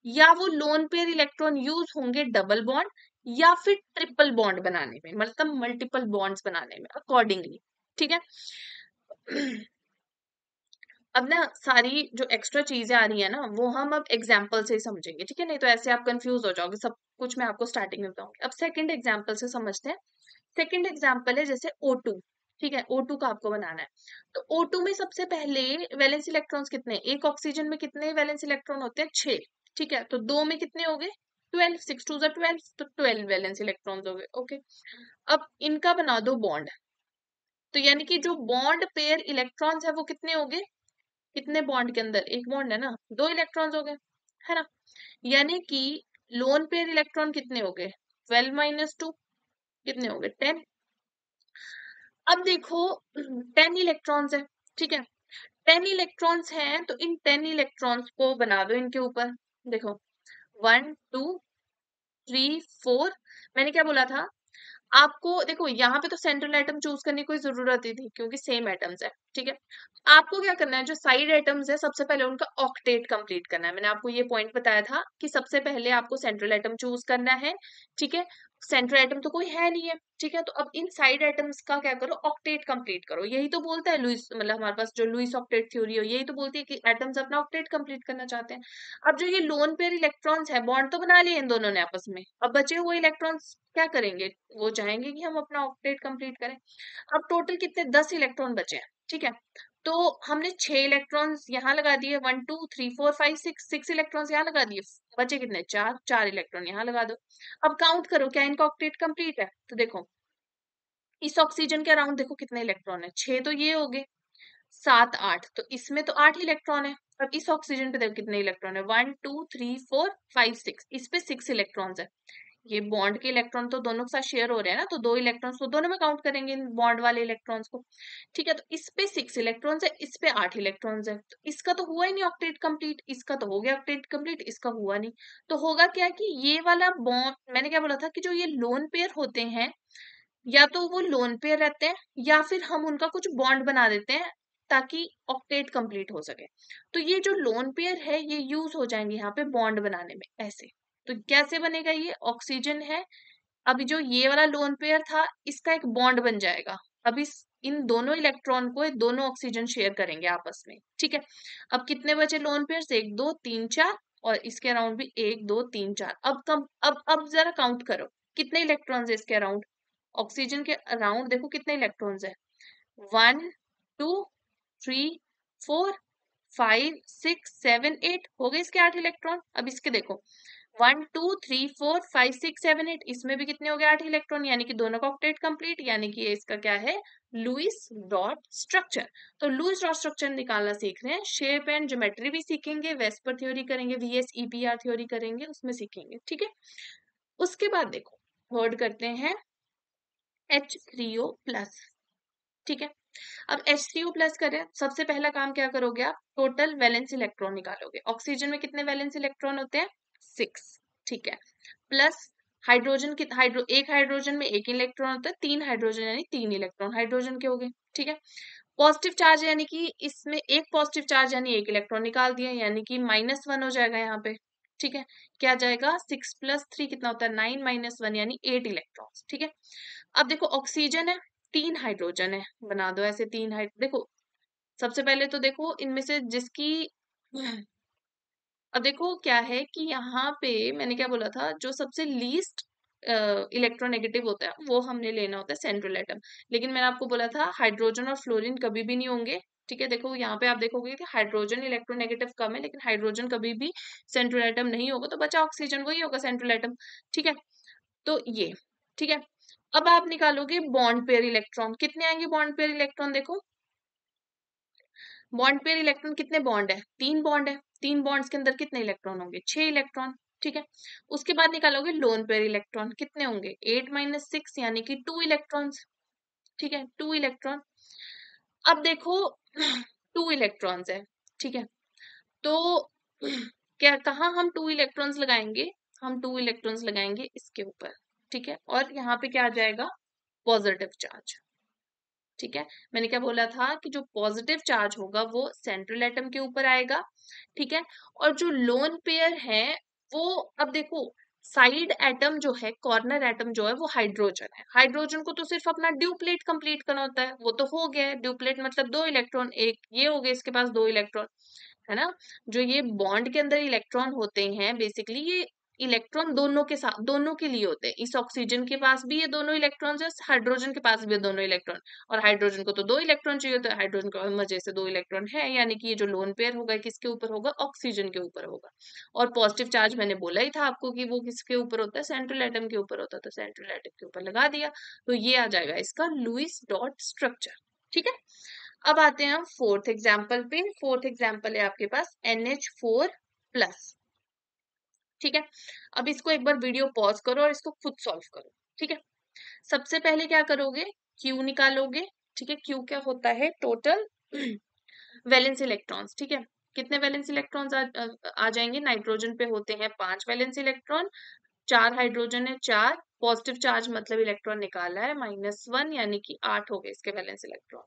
या वो लोन पेयर इलेक्ट्रॉन यूज होंगे डबल बॉन्ड या फिर ट्रिपल बॉन्ड बनाने में, मतलब मल्टीपल बॉन्ड्स बनाने में अकॉर्डिंगली। ठीक है, अब ना सारी जो एक्स्ट्रा चीजें आ रही है ना, वो हम अब एग्जाम्पल से ही समझेंगे। ठीक है, नहीं तो ऐसे आप कंफ्यूज हो जाओगे, सब कुछ मैं आपको स्टार्टिंग में बताऊंगी। अब सेकंड एग्जाम्पल से समझते हैं। सेकंड एग्जाम्पल है जैसे O2। ठीक है, O2 का आपको बनाना है। तो O2 में सबसे पहले वैलेंस इलेक्ट्रॉन्स कितने हैं? एक ऑक्सीजन में कितने वैलेंस इलेक्ट्रॉन होते हैं, 6। ठीक है, तो 2 में कितने हो गए, 12, 6 2 12, तो 12 वैलेंस इलेक्ट्रॉन्स हो गए। ओके, अब इनका बना दो बॉन्ड। तो यानी कि जो बॉन्ड पेयर इलेक्ट्रॉन्स है वो कितने हो गए, कितने बॉन्ड के अंदर, एक बॉन्ड है ना, 2 इलेक्ट्रॉन्स हो गए, है ना। यानी कि लोन पेयर इलेक्ट्रॉन कितने हो गए, 12 माइनस 2, कितने हो गए, 10। अब देखो 10 इलेक्ट्रॉन्स है। ठीक है, 10 इलेक्ट्रॉन्स हैं, तो इन 10 इलेक्ट्रॉन्स को बना दो इनके ऊपर। देखो 1 2 3 4, मैंने क्या बोला था आपको, देखो यहाँ पे तो सेंट्रल एटम चूज करने की कोई जरूरत ही थी क्योंकि सेम एटम्स है। ठीक है, आपको क्या करना है, जो साइड एटम्स है सबसे पहले उनका ऑक्टेट कंप्लीट करना है। मैंने आपको ये पॉइंट बताया था कि सबसे पहले आपको सेंट्रल एटम चूज करना है। ठीक है, सेंट्रल एटम तो कोई है नहीं है। ठीक है, तो अब इन साइड एटम्स का क्या करो, ऑक्टेट कंप्लीट करो। यही तो बोलता है लुईस, मतलब हमारे पास जो लुईस ऑक्टेट थ्योरी है यही तो बोलती है कि एटम्स अपना ऑक्टेट कंप्लीट करना चाहते हैं। अब जो ये लोन पेयर इलेक्ट्रॉन्स है, बॉन्ड तो बना लिए इन दोनों ने आपस में, अब बचे हुए इलेक्ट्रॉन्स क्या करेंगे, वो चाहेंगे कि हम अपना ऑक्टेट कंप्लीट करें। अब टोटल कितने, 10 इलेक्ट्रॉन बचे हैं। ठीक है, तो हमने 6 इलेक्ट्रॉन्स यहाँ लगा दिए, 1 2 3 4 5 6 इलेक्ट्रॉन्स यहाँ लगा दिए, बचे कितने, 4 इलेक्ट्रॉन यहाँ लगा दो। अब काउंट करो क्या इनका ऑक्टेट कंप्लीट है, तो देखो इस ऑक्सीजन के अराउंड देखो कितने इलेक्ट्रॉन है, 6 तो ये हो गए, 7 8, तो इसमें तो 8 इलेक्ट्रॉन है। अब इस ऑक्सीजन पे देखो कितने इलेक्ट्रॉन है, 1 2 3 4 5 6, इस पे 6 इलेक्ट्रॉन्स है। ये बॉन्ड के इलेक्ट्रॉन तो दोनों के साथ शेयर हो रहे हैं ना, तो 2 इलेक्ट्रॉन्स तो दोनों में काउंट करेंगे बॉन्ड वाले इलेक्ट्रॉन्स को। ठीक है, तो इस पे 6 इलेक्ट्रॉन्स है, इस पे 8 इलेक्ट्रॉन्स है, तो इसका तो हुआ ही नहीं ऑक्टेट कंप्लीट, इसका तो हो गया ऑक्टेट कंप्लीट, इसका हुआ नहीं। तो होगा क्या कि ये वाला बॉन्ड, मैंने क्या बोला था कि जो ये लोन पेयर होते हैं, या तो वो लोन पेयर रहते हैं या फिर हम उनका कुछ बॉन्ड बना देते हैं ताकि ऑक्टेट कंप्लीट हो सके। तो ये जो लोन पेयर है ये यूज हो जाएंगे यहाँ पे बॉन्ड बनाने में ऐसे। तो कैसे बनेगा, ये ऑक्सीजन है, अभी जो ये वाला लोन पेयर था इसका एक बॉन्ड बन जाएगा। अब इस इन दोनों इलेक्ट्रॉन को दोनों ऑक्सीजन शेयर करेंगे आपस में। ठीक है, अब कितने बचे लोन पेयर्स, 1 2 3 4, और इसके अराउंड भी 1 2 3 4। अब कम, अब जरा काउंट करो कितने इलेक्ट्रॉन्स है इसके अराउंड। ऑक्सीजन के अराउंड देखो कितने इलेक्ट्रॉन्स है, 1 2 3 4 5 6 7 8, हो गए इसके 8 इलेक्ट्रॉन। अब इसके देखो 1 2 3 4 5 6 7 8, इसमें भी कितने हो गए 8 इलेक्ट्रॉन, यानी कि दोनों का ऑक्टेट कंप्लीट, यानी कि ये इसका क्या है, लुईस डॉट स्ट्रक्चर। तो लुईस डॉट स्ट्रक्चर निकालना सीख रहे हैं, शेप एंड ज्योमेट्री भी सीखेंगे, वेस्पर थ्योरी करेंगे, VSEPR थ्योरी करेंगे, उसमें सीखेंगे। ठीक है, उसके बाद देखो वर्ड करते हैं H3O प्लस। ठीक है, अब H3O प्लस करें, सबसे पहला काम क्या करोगे आप, टोटल वैलेंस इलेक्ट्रॉन निकालोगे। ऑक्सीजन में कितने वैलेंस इलेक्ट्रॉन होते हैं, 6। ठीक है, प्लस हाइड्रोजन की एक हाइड्रोजन में 1 इलेक्ट्रॉन होता है, 3 हाइड्रोजन यानी 3 इलेक्ट्रॉन हाइड्रोजन के हो गए। ठीक है, पॉजिटिव चार्ज यानी कि इसमें एक पॉजिटिव चार्ज यानी 1 इलेक्ट्रॉन निकाल दिया, यानी कि -1 हो जाएगा यहाँ पे। ठीक है, क्या जाएगा, 6 + 3 कितना होता है, 9 - 1 यानी 8 इलेक्ट्रॉन्स। ठीक है, अब देखो ऑक्सीजन है, 3 हाइड्रोजन है, बना दो ऐसे 3 देखो सबसे पहले तो देखो इनमें से जिसकी अब देखो क्या है कि यहाँ पे मैंने क्या बोला था, जो सबसे लीस्ट इलेक्ट्रोनेगेटिव होता है वो हमने लेना होता है सेंट्रल एटम। लेकिन मैंने आपको बोला था हाइड्रोजन और फ्लोरीन कभी भी नहीं होंगे। ठीक है, देखो यहाँ पे आप देखोगे कि हाइड्रोजन इलेक्ट्रोनेगेटिव कम है, लेकिन हाइड्रोजन कभी भी सेंट्रल एटम नहीं होगा, तो बचा ऑक्सीजन, वही होगा सेंट्रल एटम। ठीक है, तो ये ठीक है। अब आप निकालोगे बॉन्ड पेयर इलेक्ट्रॉन, कितने आएंगे बॉन्ड पेयर इलेक्ट्रॉन, देखो बॉन्ड पेयर इलेक्ट्रॉन कितने बॉन्ड है, 3 बॉन्ड है, 3 बॉन्ड्स के अंदर कितने इलेक्ट्रॉन होंगे, 6 इलेक्ट्रॉन। ठीक है, उसके बाद निकालोगे लोन पेयर इलेक्ट्रॉन, कितने होंगे, 8 - 6 यानी कि 2 इलेक्ट्रॉन्स। ठीक है, 2 इलेक्ट्रॉन। अब देखो 2 इलेक्ट्रॉन्स है। ठीक है, तो क्या, कहाँ हम 2 इलेक्ट्रॉन्स लगाएंगे, हम 2 इलेक्ट्रॉन्स लगाएंगे इसके ऊपर। ठीक है, और यहाँ पे क्या आ जाएगा, पॉजिटिव चार्ज। ठीक है, मैंने क्या बोला था कि जो पॉजिटिव चार्ज होगा वो सेंट्रल एटम के ऊपर आएगा। ठीक है, और जो लोन पेयर है वो, अब देखो साइड एटम जो है, कॉर्नर एटम जो है वो हाइड्रोजन है। हाइड्रोजन को तो सिर्फ अपना ड्यूप्लेट कंप्लीट करना होता है, वो तो हो गया है, ड्यूप्लेट मतलब 2 इलेक्ट्रॉन, एक ये हो गए इसके पास 2 इलेक्ट्रॉन, है ना। जो ये बॉन्ड के अंदर इलेक्ट्रॉन होते हैं बेसिकली, ये इलेक्ट्रॉन दोनों के साथ, दोनों के लिए होते हैं। इस ऑक्सीजन के पास भी ये दोनों इलेक्ट्रॉन्स है, हाइड्रोजन के पास भी ये दोनों इलेक्ट्रॉन, और हाइड्रोजन को तो 2 इलेक्ट्रॉन चाहिए, तो हाइड्रोजन के मजे से 2 इलेक्ट्रॉन है, यानी कि ये जो लोन पेयर होगा किसके ऊपर होगा, ऑक्सीजन के ऊपर होगा। और पॉजिटिव चार्ज मैंने बोला ही था आपको कि वो किसके ऊपर होता है, सेंट्रल एटम के ऊपर होता है, तो सेंट्रल एटम के ऊपर लगा दिया, तो ये आ जाएगा इसका लुईस डॉट स्ट्रक्चर। ठीक है, अब आते हैं हम फोर्थ एग्जाम्पल पे। फोर्थ एग्जाम्पल है आपके पास NH4 प्लस। ठीक है, अब इसको एक बार वीडियो पॉज करो और इसको खुद सॉल्व करो। ठीक है, सबसे पहले क्या करोगे, Q निकालोगे। ठीक है, Q क्या होता है, टोटल वैलेंस इलेक्ट्रॉन्स। ठीक है, कितने वैलेंस इलेक्ट्रॉन्स आ जाएंगे, नाइट्रोजन पे होते हैं 5 वैलेंस इलेक्ट्रॉन, 4 हाइड्रोजन है, 4 पॉजिटिव चार्ज मतलब इलेक्ट्रॉन निकाला है, -1 यानी कि 8 हो गए इसके वैलेंस इलेक्ट्रॉन।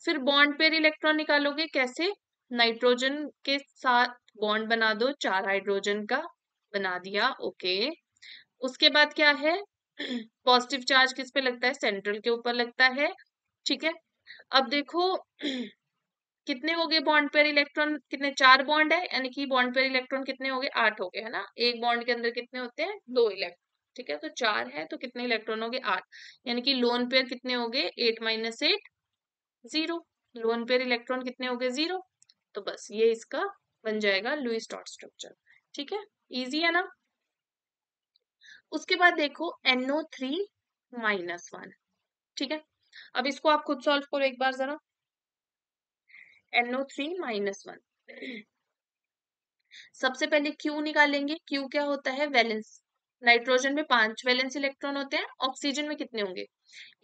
फिर बॉन्ड पेयर इलेक्ट्रॉन निकालोगे, कैसे, नाइट्रोजन के साथ बॉन्ड बना दो, 4 हाइड्रोजन का बना दिया, ओके। उसके बाद क्या है, पॉजिटिव चार्ज किस पे लगता है, सेंट्रल के ऊपर लगता है। ठीक है, अब देखो कितने हो गए बॉन्ड पेयर इलेक्ट्रॉन, कितने, 4 बॉन्ड है, यानी कि बॉन्ड पेयर इलेक्ट्रॉन कितने हो गए, 8 हो गए, है ना। एक बॉन्ड के अंदर कितने होते हैं, 2 इलेक्ट्रॉन। ठीक है, तो 4 है तो कितने इलेक्ट्रॉन हो गए, 8, यानी कि लोन पेयर कितने हो गए, 8 - 8 0। लोन पेयर इलेक्ट्रॉन कितने हो गए, 0। तो बस ये इसका बन जाएगा लुईस डॉट स्ट्रक्चर। ठीक है, इजी है ना। उसके बाद देखो NO3 - 1। ठीक है, अब इसको आप खुद सॉल्व करो एक बार जरा, NO3 - 1। सबसे पहले Q निकालेंगे, Q क्या होता है, वैलेंस। नाइट्रोजन में 5 वैलेंस इलेक्ट्रॉन होते हैं, ऑक्सीजन में कितने होंगे?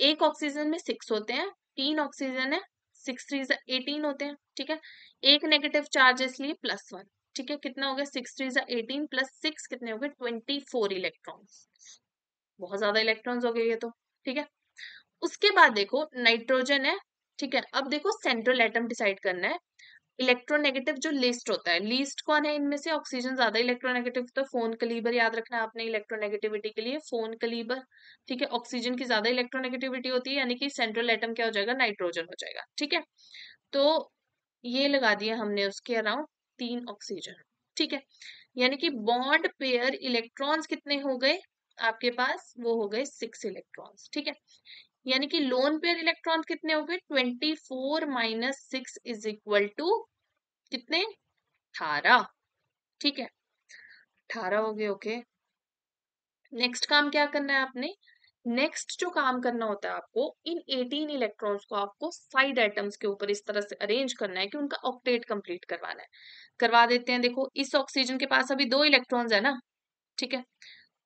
एक ऑक्सीजन में 6 होते हैं, 3 ऑक्सीजन है, 6 3 18 होते हैं, ठीक है। एक नेगेटिव चार्ज इसलिए +1, ठीक है। कितना हो गया? 6 3 18 प्लस 6 कितने हो गए? 24 इलेक्ट्रॉन्स। बहुत ज्यादा इलेक्ट्रॉन्स हो गए ये तो, ठीक है। उसके बाद देखो नाइट्रोजन है, ठीक है। अब देखो सेंट्रल एटम डिसाइड करना है। इलेक्ट्रोनेगेटिव जो लीस्ट होता है, लीस्ट कौन है इनमें से? ऑक्सीजन ज्यादा इलेक्ट्रोनेगेटिव, तो फोन कलीबर याद रखना है आपने इलेक्ट्रोनेगेटिविटी के लिए, फोन कलीबर, ठीक है। ऑक्सीजन की ज्यादा इलेक्ट्रोनेगेटिविटी होती है, यानी कि सेंट्रल एटम क्या हो जाएगा? नाइट्रोजन हो जाएगा, ठीक है। तो ये लगा दिया हमने उसके अराउंड 3 ऑक्सीजन, ठीक है। यानी कि बॉन्ड पेयर इलेक्ट्रॉन्स कितने हो गए आपके पास? वो हो गए 6 इलेक्ट्रॉन्स, ठीक है। यानी कि लोन पेयर इलेक्ट्रॉन कितने हो गए? 24 माइनस 6 इज इक्वल टू कितने? 18, ठीक है। 18 हो गए, ओके। नेक्स्ट काम क्या करना है आपने? नेक्स्ट जो काम करना होता है आपको, इन 18 इलेक्ट्रॉन्स को आपको साइड एटम्स के ऊपर इस तरह से अरेंज करना है कि उनका ऑक्टेट कंप्लीट करवाना है। करवा देते हैं। देखो इस ऑक्सीजन के पास अभी 2 इलेक्ट्रॉन्स है ना, ठीक है।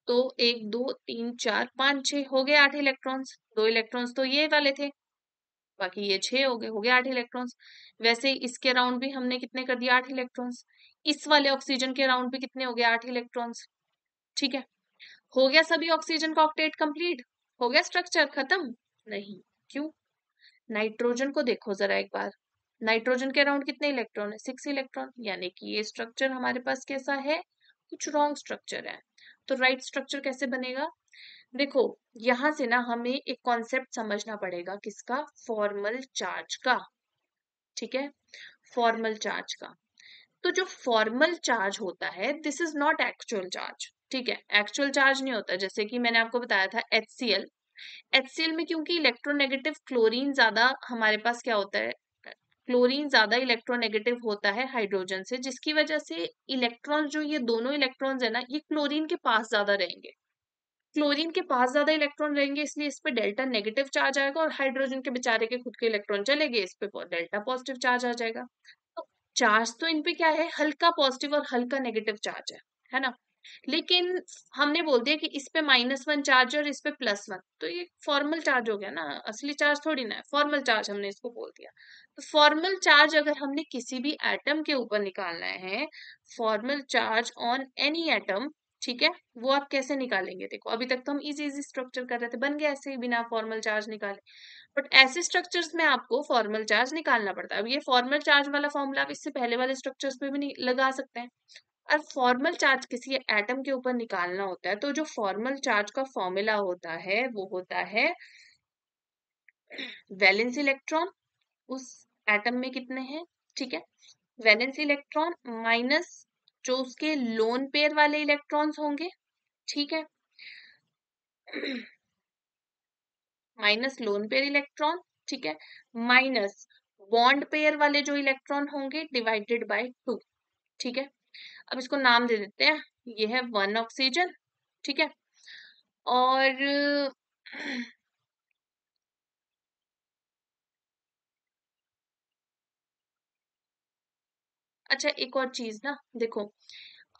तो 1 2 3 4 5 6 हो गए 8 इलेक्ट्रॉन्स। 2 इलेक्ट्रॉन्स तो ये वाले थे, बाकी ये 6 हो गए 8 इलेक्ट्रॉन्स। वैसे इसके अराउंड भी हमने कितने कर दिया? 8 इलेक्ट्रॉन्स। इस वाले ऑक्सीजन के अराउंड भी कितने हो गए? 8 इलेक्ट्रॉन्स, ठीक है। हो गया सभी ऑक्सीजन का ऑक्टेट कंप्लीट? हो गया स्ट्रक्चर खत्म? नहीं। क्यों? नाइट्रोजन को देखो जरा एक बार। नाइट्रोजन के अराउंड कितने इलेक्ट्रॉन है? 6 इलेक्ट्रॉन। यानी कि ये स्ट्रक्चर हमारे पास कैसा है? कुछ रॉन्ग स्ट्रक्चर है। तो राइट स्ट्रक्चर कैसे बनेगा? देखो यहां से ना हमें एक कॉन्सेप्ट समझना पड़ेगा, किसका? फॉर्मल चार्ज का, ठीक है। फॉर्मल चार्ज का। तो जो फॉर्मल चार्ज होता है, this is not actual charge, ठीक है। एक्चुअल चार्ज नहीं होता। जैसे कि मैंने आपको बताया था HCl, HCl में क्योंकि इलेक्ट्रोनेगेटिव क्लोरीन ज्यादा हमारे पास क्या होता है? क्लोरीन ज्यादा इलेक्ट्रोनेगेटिव होता है हाइड्रोजन से, जिसकी वजह से इलेक्ट्रॉन जो ये दोनों इलेक्ट्रॉन्स है ना, ये क्लोरीन के पास ज्यादा रहेंगे। क्लोरीन के पास ज्यादा इलेक्ट्रॉन रहेंगे, इसलिए इस पे डेल्टा नेगेटिव चार्ज आएगा, और हाइड्रोजन के बेचारे के खुद के इलेक्ट्रॉन चले गए, इस पे डेल्टा पॉजिटिव चार्ज आ जाएगा। तो चार्ज तो इन पे क्या है? हल्का पॉजिटिव और हल्का नेगेटिव चार्ज है ना। लेकिन हमने बोल दिया कि इस पे -1 चार्ज है और इस पे +1, तो ये फॉर्मल चार्ज हो गया ना, असली चार्ज थोड़ी ना है, फॉर्मल चार्ज हमने इसको बोल दिया। तो फॉर्मल चार्ज अगर हमने किसी भी एटम के ऊपर निकालना है, formal charge on any atom, ठीक है, वो आप कैसे निकालेंगे? देखो अभी तक तो हम इजी इजी स्ट्रक्चर कर रहे थे, बन गया ऐसे ही बिना फॉर्मल चार्ज निकाले। बट ऐसे स्ट्रक्चर्स में आपको फॉर्मल चार्ज निकालना पड़ता है। अब ये फॉर्मल चार्ज वाला फॉर्मूला आप इससे पहले वाले स्ट्रक्चर्स पे भी नहीं लगा सकते हैं। और फॉर्मल चार्ज किसी एटम के ऊपर निकालना होता है, तो जो फॉर्मल चार्ज का फॉर्मूला होता है वो होता है वैलेंस इलेक्ट्रॉन उस एटम में कितने हैं, ठीक है। वैलेंस इलेक्ट्रॉन माइनस जो उसके लोन पेयर वाले इलेक्ट्रॉन्स होंगे, ठीक है। माइनस लोन पेयर इलेक्ट्रॉन, ठीक है, माइनस बॉन्ड पेयर वाले जो इलेक्ट्रॉन होंगे डिवाइडेड बाय 2, ठीक है। अब इसको नाम दे देते हैं, ये है 1 ऑक्सीजन, ठीक है। और अच्छा एक और चीज ना, देखो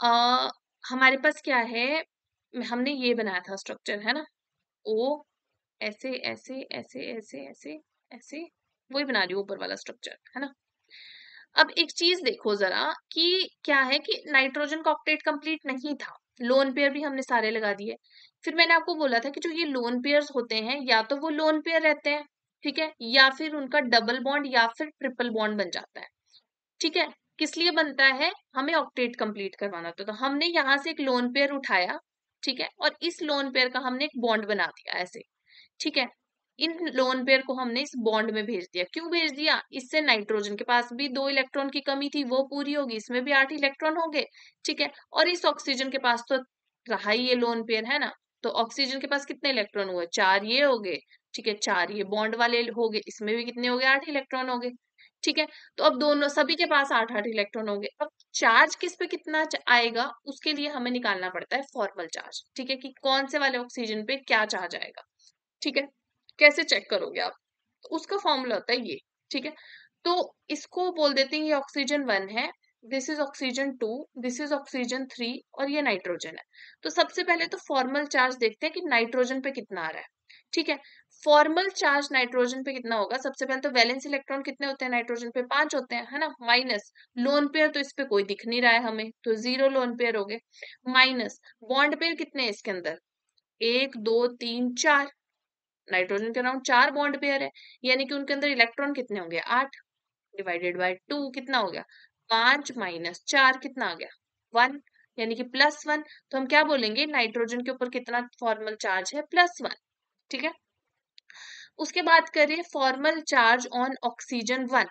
आ, हमारे पास क्या है? हमने ये बनाया था स्ट्रक्चर, है ना। ओ ऐसे ऐसे ऐसे ऐसे ऐसे ऐसे, वही बना रही हूँ ऊपर वाला स्ट्रक्चर, है ना। अब एक चीज देखो जरा कि क्या है कि नाइट्रोजन का ऑक्टेट कंप्लीट नहीं था, लोन पेयर भी हमने सारे लगा दिए। फिर मैंने आपको बोला था कि जो ये लोन पेयर्स होते हैं, या तो वो लोन पेयर रहते हैं, ठीक है, या फिर उनका डबल बॉन्ड या फिर ट्रिपल बॉन्ड बन जाता है, ठीक है। किस लिए बनता है? हमें ऑक्टेट कंप्लीट करवाना होता है। तो हमने यहाँ से एक लोन पेयर उठाया, ठीक है, और इस लोन पेयर का हमने एक बॉन्ड बना दिया ऐसे, ठीक है। इन लोन पेयर को हमने इस बॉन्ड में भेज दिया। क्यों भेज दिया? इससे नाइट्रोजन के पास भी 2 इलेक्ट्रॉन की कमी थी, वो पूरी होगी, इसमें भी 8 इलेक्ट्रॉन होंगे, ठीक है। और इस ऑक्सीजन के पास तो रहा ही ये लोन पेयर, है ना। तो ऑक्सीजन के पास कितने इलेक्ट्रॉन हुए? 4 ये हो गए, ठीक है, 4 ये बॉन्ड वाले हो गए, इसमें भी कितने हो गए? 8 इलेक्ट्रॉन हो गए, ठीक है। तो अब दोनों सभी के पास 8 8 इलेक्ट्रॉन होंगे। अब चार्ज किस पे कितना आएगा, उसके लिए हमें निकालना पड़ता है फॉर्मल चार्ज, ठीक है, कि कौन से वाले ऑक्सीजन पे क्या चार्ज आएगा, ठीक है। कैसे चेक करोगे आप? तो उसका फॉर्मूला होता है ये, ठीक है। तो इसको बोल देते हैं ये ऑक्सीजन 1 है, this is oxygen 2, this is oxygen 3 और ये नाइट्रोजन है। तो सबसे पहले तो फॉर्मल चार्ज देखते हैं कि नाइट्रोजन पे कितना आ रहा है। ठीक है, फॉर्मल चार्ज नाइट्रोजन पे कितना होगा। सबसे पहले तो वैलेंस इलेक्ट्रॉन कितने होते हैं नाइट्रोजन पे, 5 होते हैं, है ना। माइनस लोन पेयर, तो इस पे कोई दिख नहीं रहा है हमें, तो 0 लोन पेयर हो गए। माइनस बॉन्ड पेयर कितने हैं इसके अंदर, 1 2 3 4, नाइट्रोजन के अराउंड 4 बॉन्ड पेयर है, यानी कि उनके अंदर इलेक्ट्रॉन कितने होंगे, 8 डिवाइडेड बाय 2 कितना हो गया, 5 माइनस 4 कितना आ गया, 1, यानी कि +1। तो हम क्या बोलेंगे, नाइट्रोजन के ऊपर कितना फॉर्मल चार्ज है, +1। ठीक है, उसके बाद करें फॉर्मल चार्ज ऑन ऑक्सीजन 1।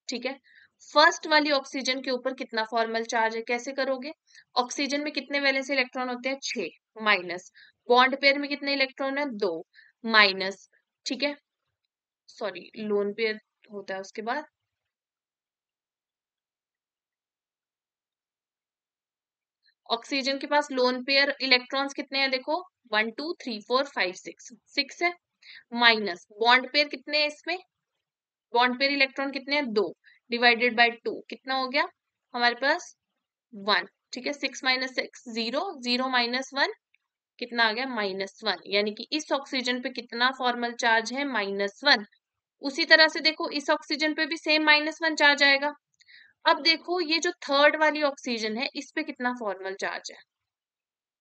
ठीक है, फर्स्ट वाली ऑक्सीजन के ऊपर कितना फॉर्मल चार्ज है, कैसे करोगे। ऑक्सीजन में कितने वैलेंस इलेक्ट्रॉन होते हैं, 6, माइनस बॉन्ड पेयर में कितने इलेक्ट्रॉन है, 2, माइनस, ठीक है, सॉरी लोन पेयर होता है उसके बाद, ऑक्सीजन के पास लोन पेयर इलेक्ट्रॉन्स कितने हैं, देखो 1 2 3 4 5 6, 6 है, माइनस बॉन्ड पेयर कितने हैं इसमें, बॉन्ड पेयर इलेक्ट्रॉन कितने हैं, 2, डिवाइडेड बाय 2 कितना हो गया हमारे पास, 1। ठीक है, 6 माइनस 6 0, 0 माइनस 1 कितना आ गया, -1, यानी कि इस ऑक्सीजन पे कितना फॉर्मल चार्ज है, -1। उसी तरह से देखो इस ऑक्सीजन पे भी सेम -1 चार्ज आएगा। अब देखो ये जो थर्ड वाली ऑक्सीजन है इस पे कितना फॉर्मल चार्ज है,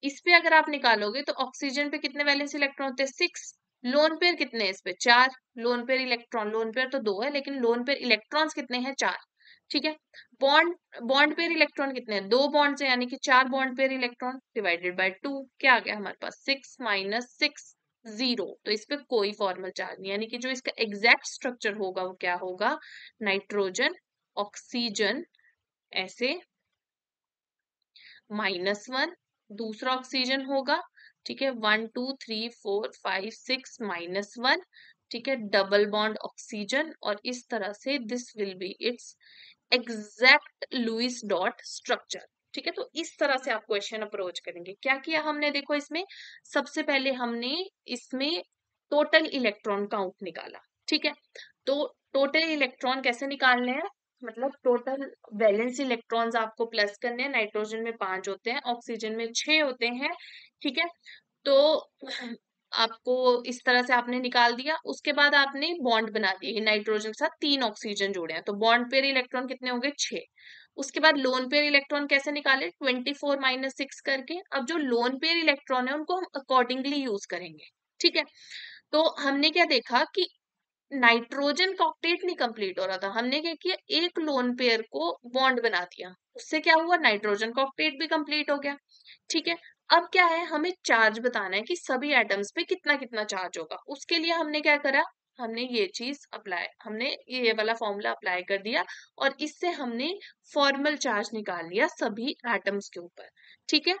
इस पे अगर आप निकालोगे तो ऑक्सीजन पे कितने वैलेंस इलेक्ट्रॉन होते हैं, 6, लोन पेयर कितने हैं इस पे, 4, lone pair electron, lone pair तो 2 है लेकिन लोन पेयर इलेक्ट्रॉन्स कितने हैं, 4। ठीक है, बॉन्ड बॉन्ड पेयर इलेक्ट्रॉन कितने हैं, 2 बॉन्ड है यानी कि 4 bond pair electron, divided by 2 क्या आ गया हमारे पास, 6 माइनस 6 0। तो इस पे कोई फॉर्मल चार्ज नहीं, यानी कि जो इसका एग्जैक्ट स्ट्रक्चर होगा वो क्या होगा, नाइट्रोजन ऑक्सीजन ऐसे -1, दूसरा ऑक्सीजन होगा, ठीक है 1 2 3 4 5 6 -1, ठीक है, डबल बॉन्ड ऑक्सीजन, और इस तरह से this will be its exact Lewis dot structure. ठीक है, तो इस तरह से आप क्वेश्चन अप्रोच करेंगे। क्या किया हमने, देखो इसमें सबसे पहले हमने इसमें टोटल इलेक्ट्रॉन काउंट निकाला। ठीक है, तो टोटल इलेक्ट्रॉन कैसे निकालने हैं, मतलब टोटल वैलेंस इलेक्ट्रॉन्स आपको प्लस करने हैं। नाइट्रोजन में 5 होते हैं, ऑक्सीजन में 6 होते हैं। ठीक है, तो आपको इस तरह से आपने निकाल दिया। उसके बाद आपने बॉन्ड बना दिए, नाइट्रोजन के साथ 3 ऑक्सीजन जोड़े हैं, तो बॉन्ड पेयर इलेक्ट्रॉन कितने होंगे, 6। उसके बाद लोन पेयर इलेक्ट्रॉन कैसे निकाले, 24 माइनस 6 करके। अब जो लोन पेयर इलेक्ट्रॉन है उनको हम अकॉर्डिंगली यूज करेंगे। ठीक है, तो हमने क्या देखा कि नाइट्रोजन का ऑक्टेट नहीं कंप्लीट हो रहा था, हमने क्या किया, एक लोन पेयर को बॉन्ड बना दिया, उससे क्या हुआ, नाइट्रोजन का ऑक्टेट भी कंप्लीट हो गया। ठीक है, अब क्या है, हमें चार्ज बताना है कि सभी एटम्स पे कितना कितना चार्ज होगा। उसके लिए हमने क्या करा, हमने ये चीज अप्लाई, हमने ये वाला फॉर्मूला अप्लाई कर दिया, और इससे हमने फॉर्मल चार्ज निकाल लिया सभी एटम्स के ऊपर। ठीक है,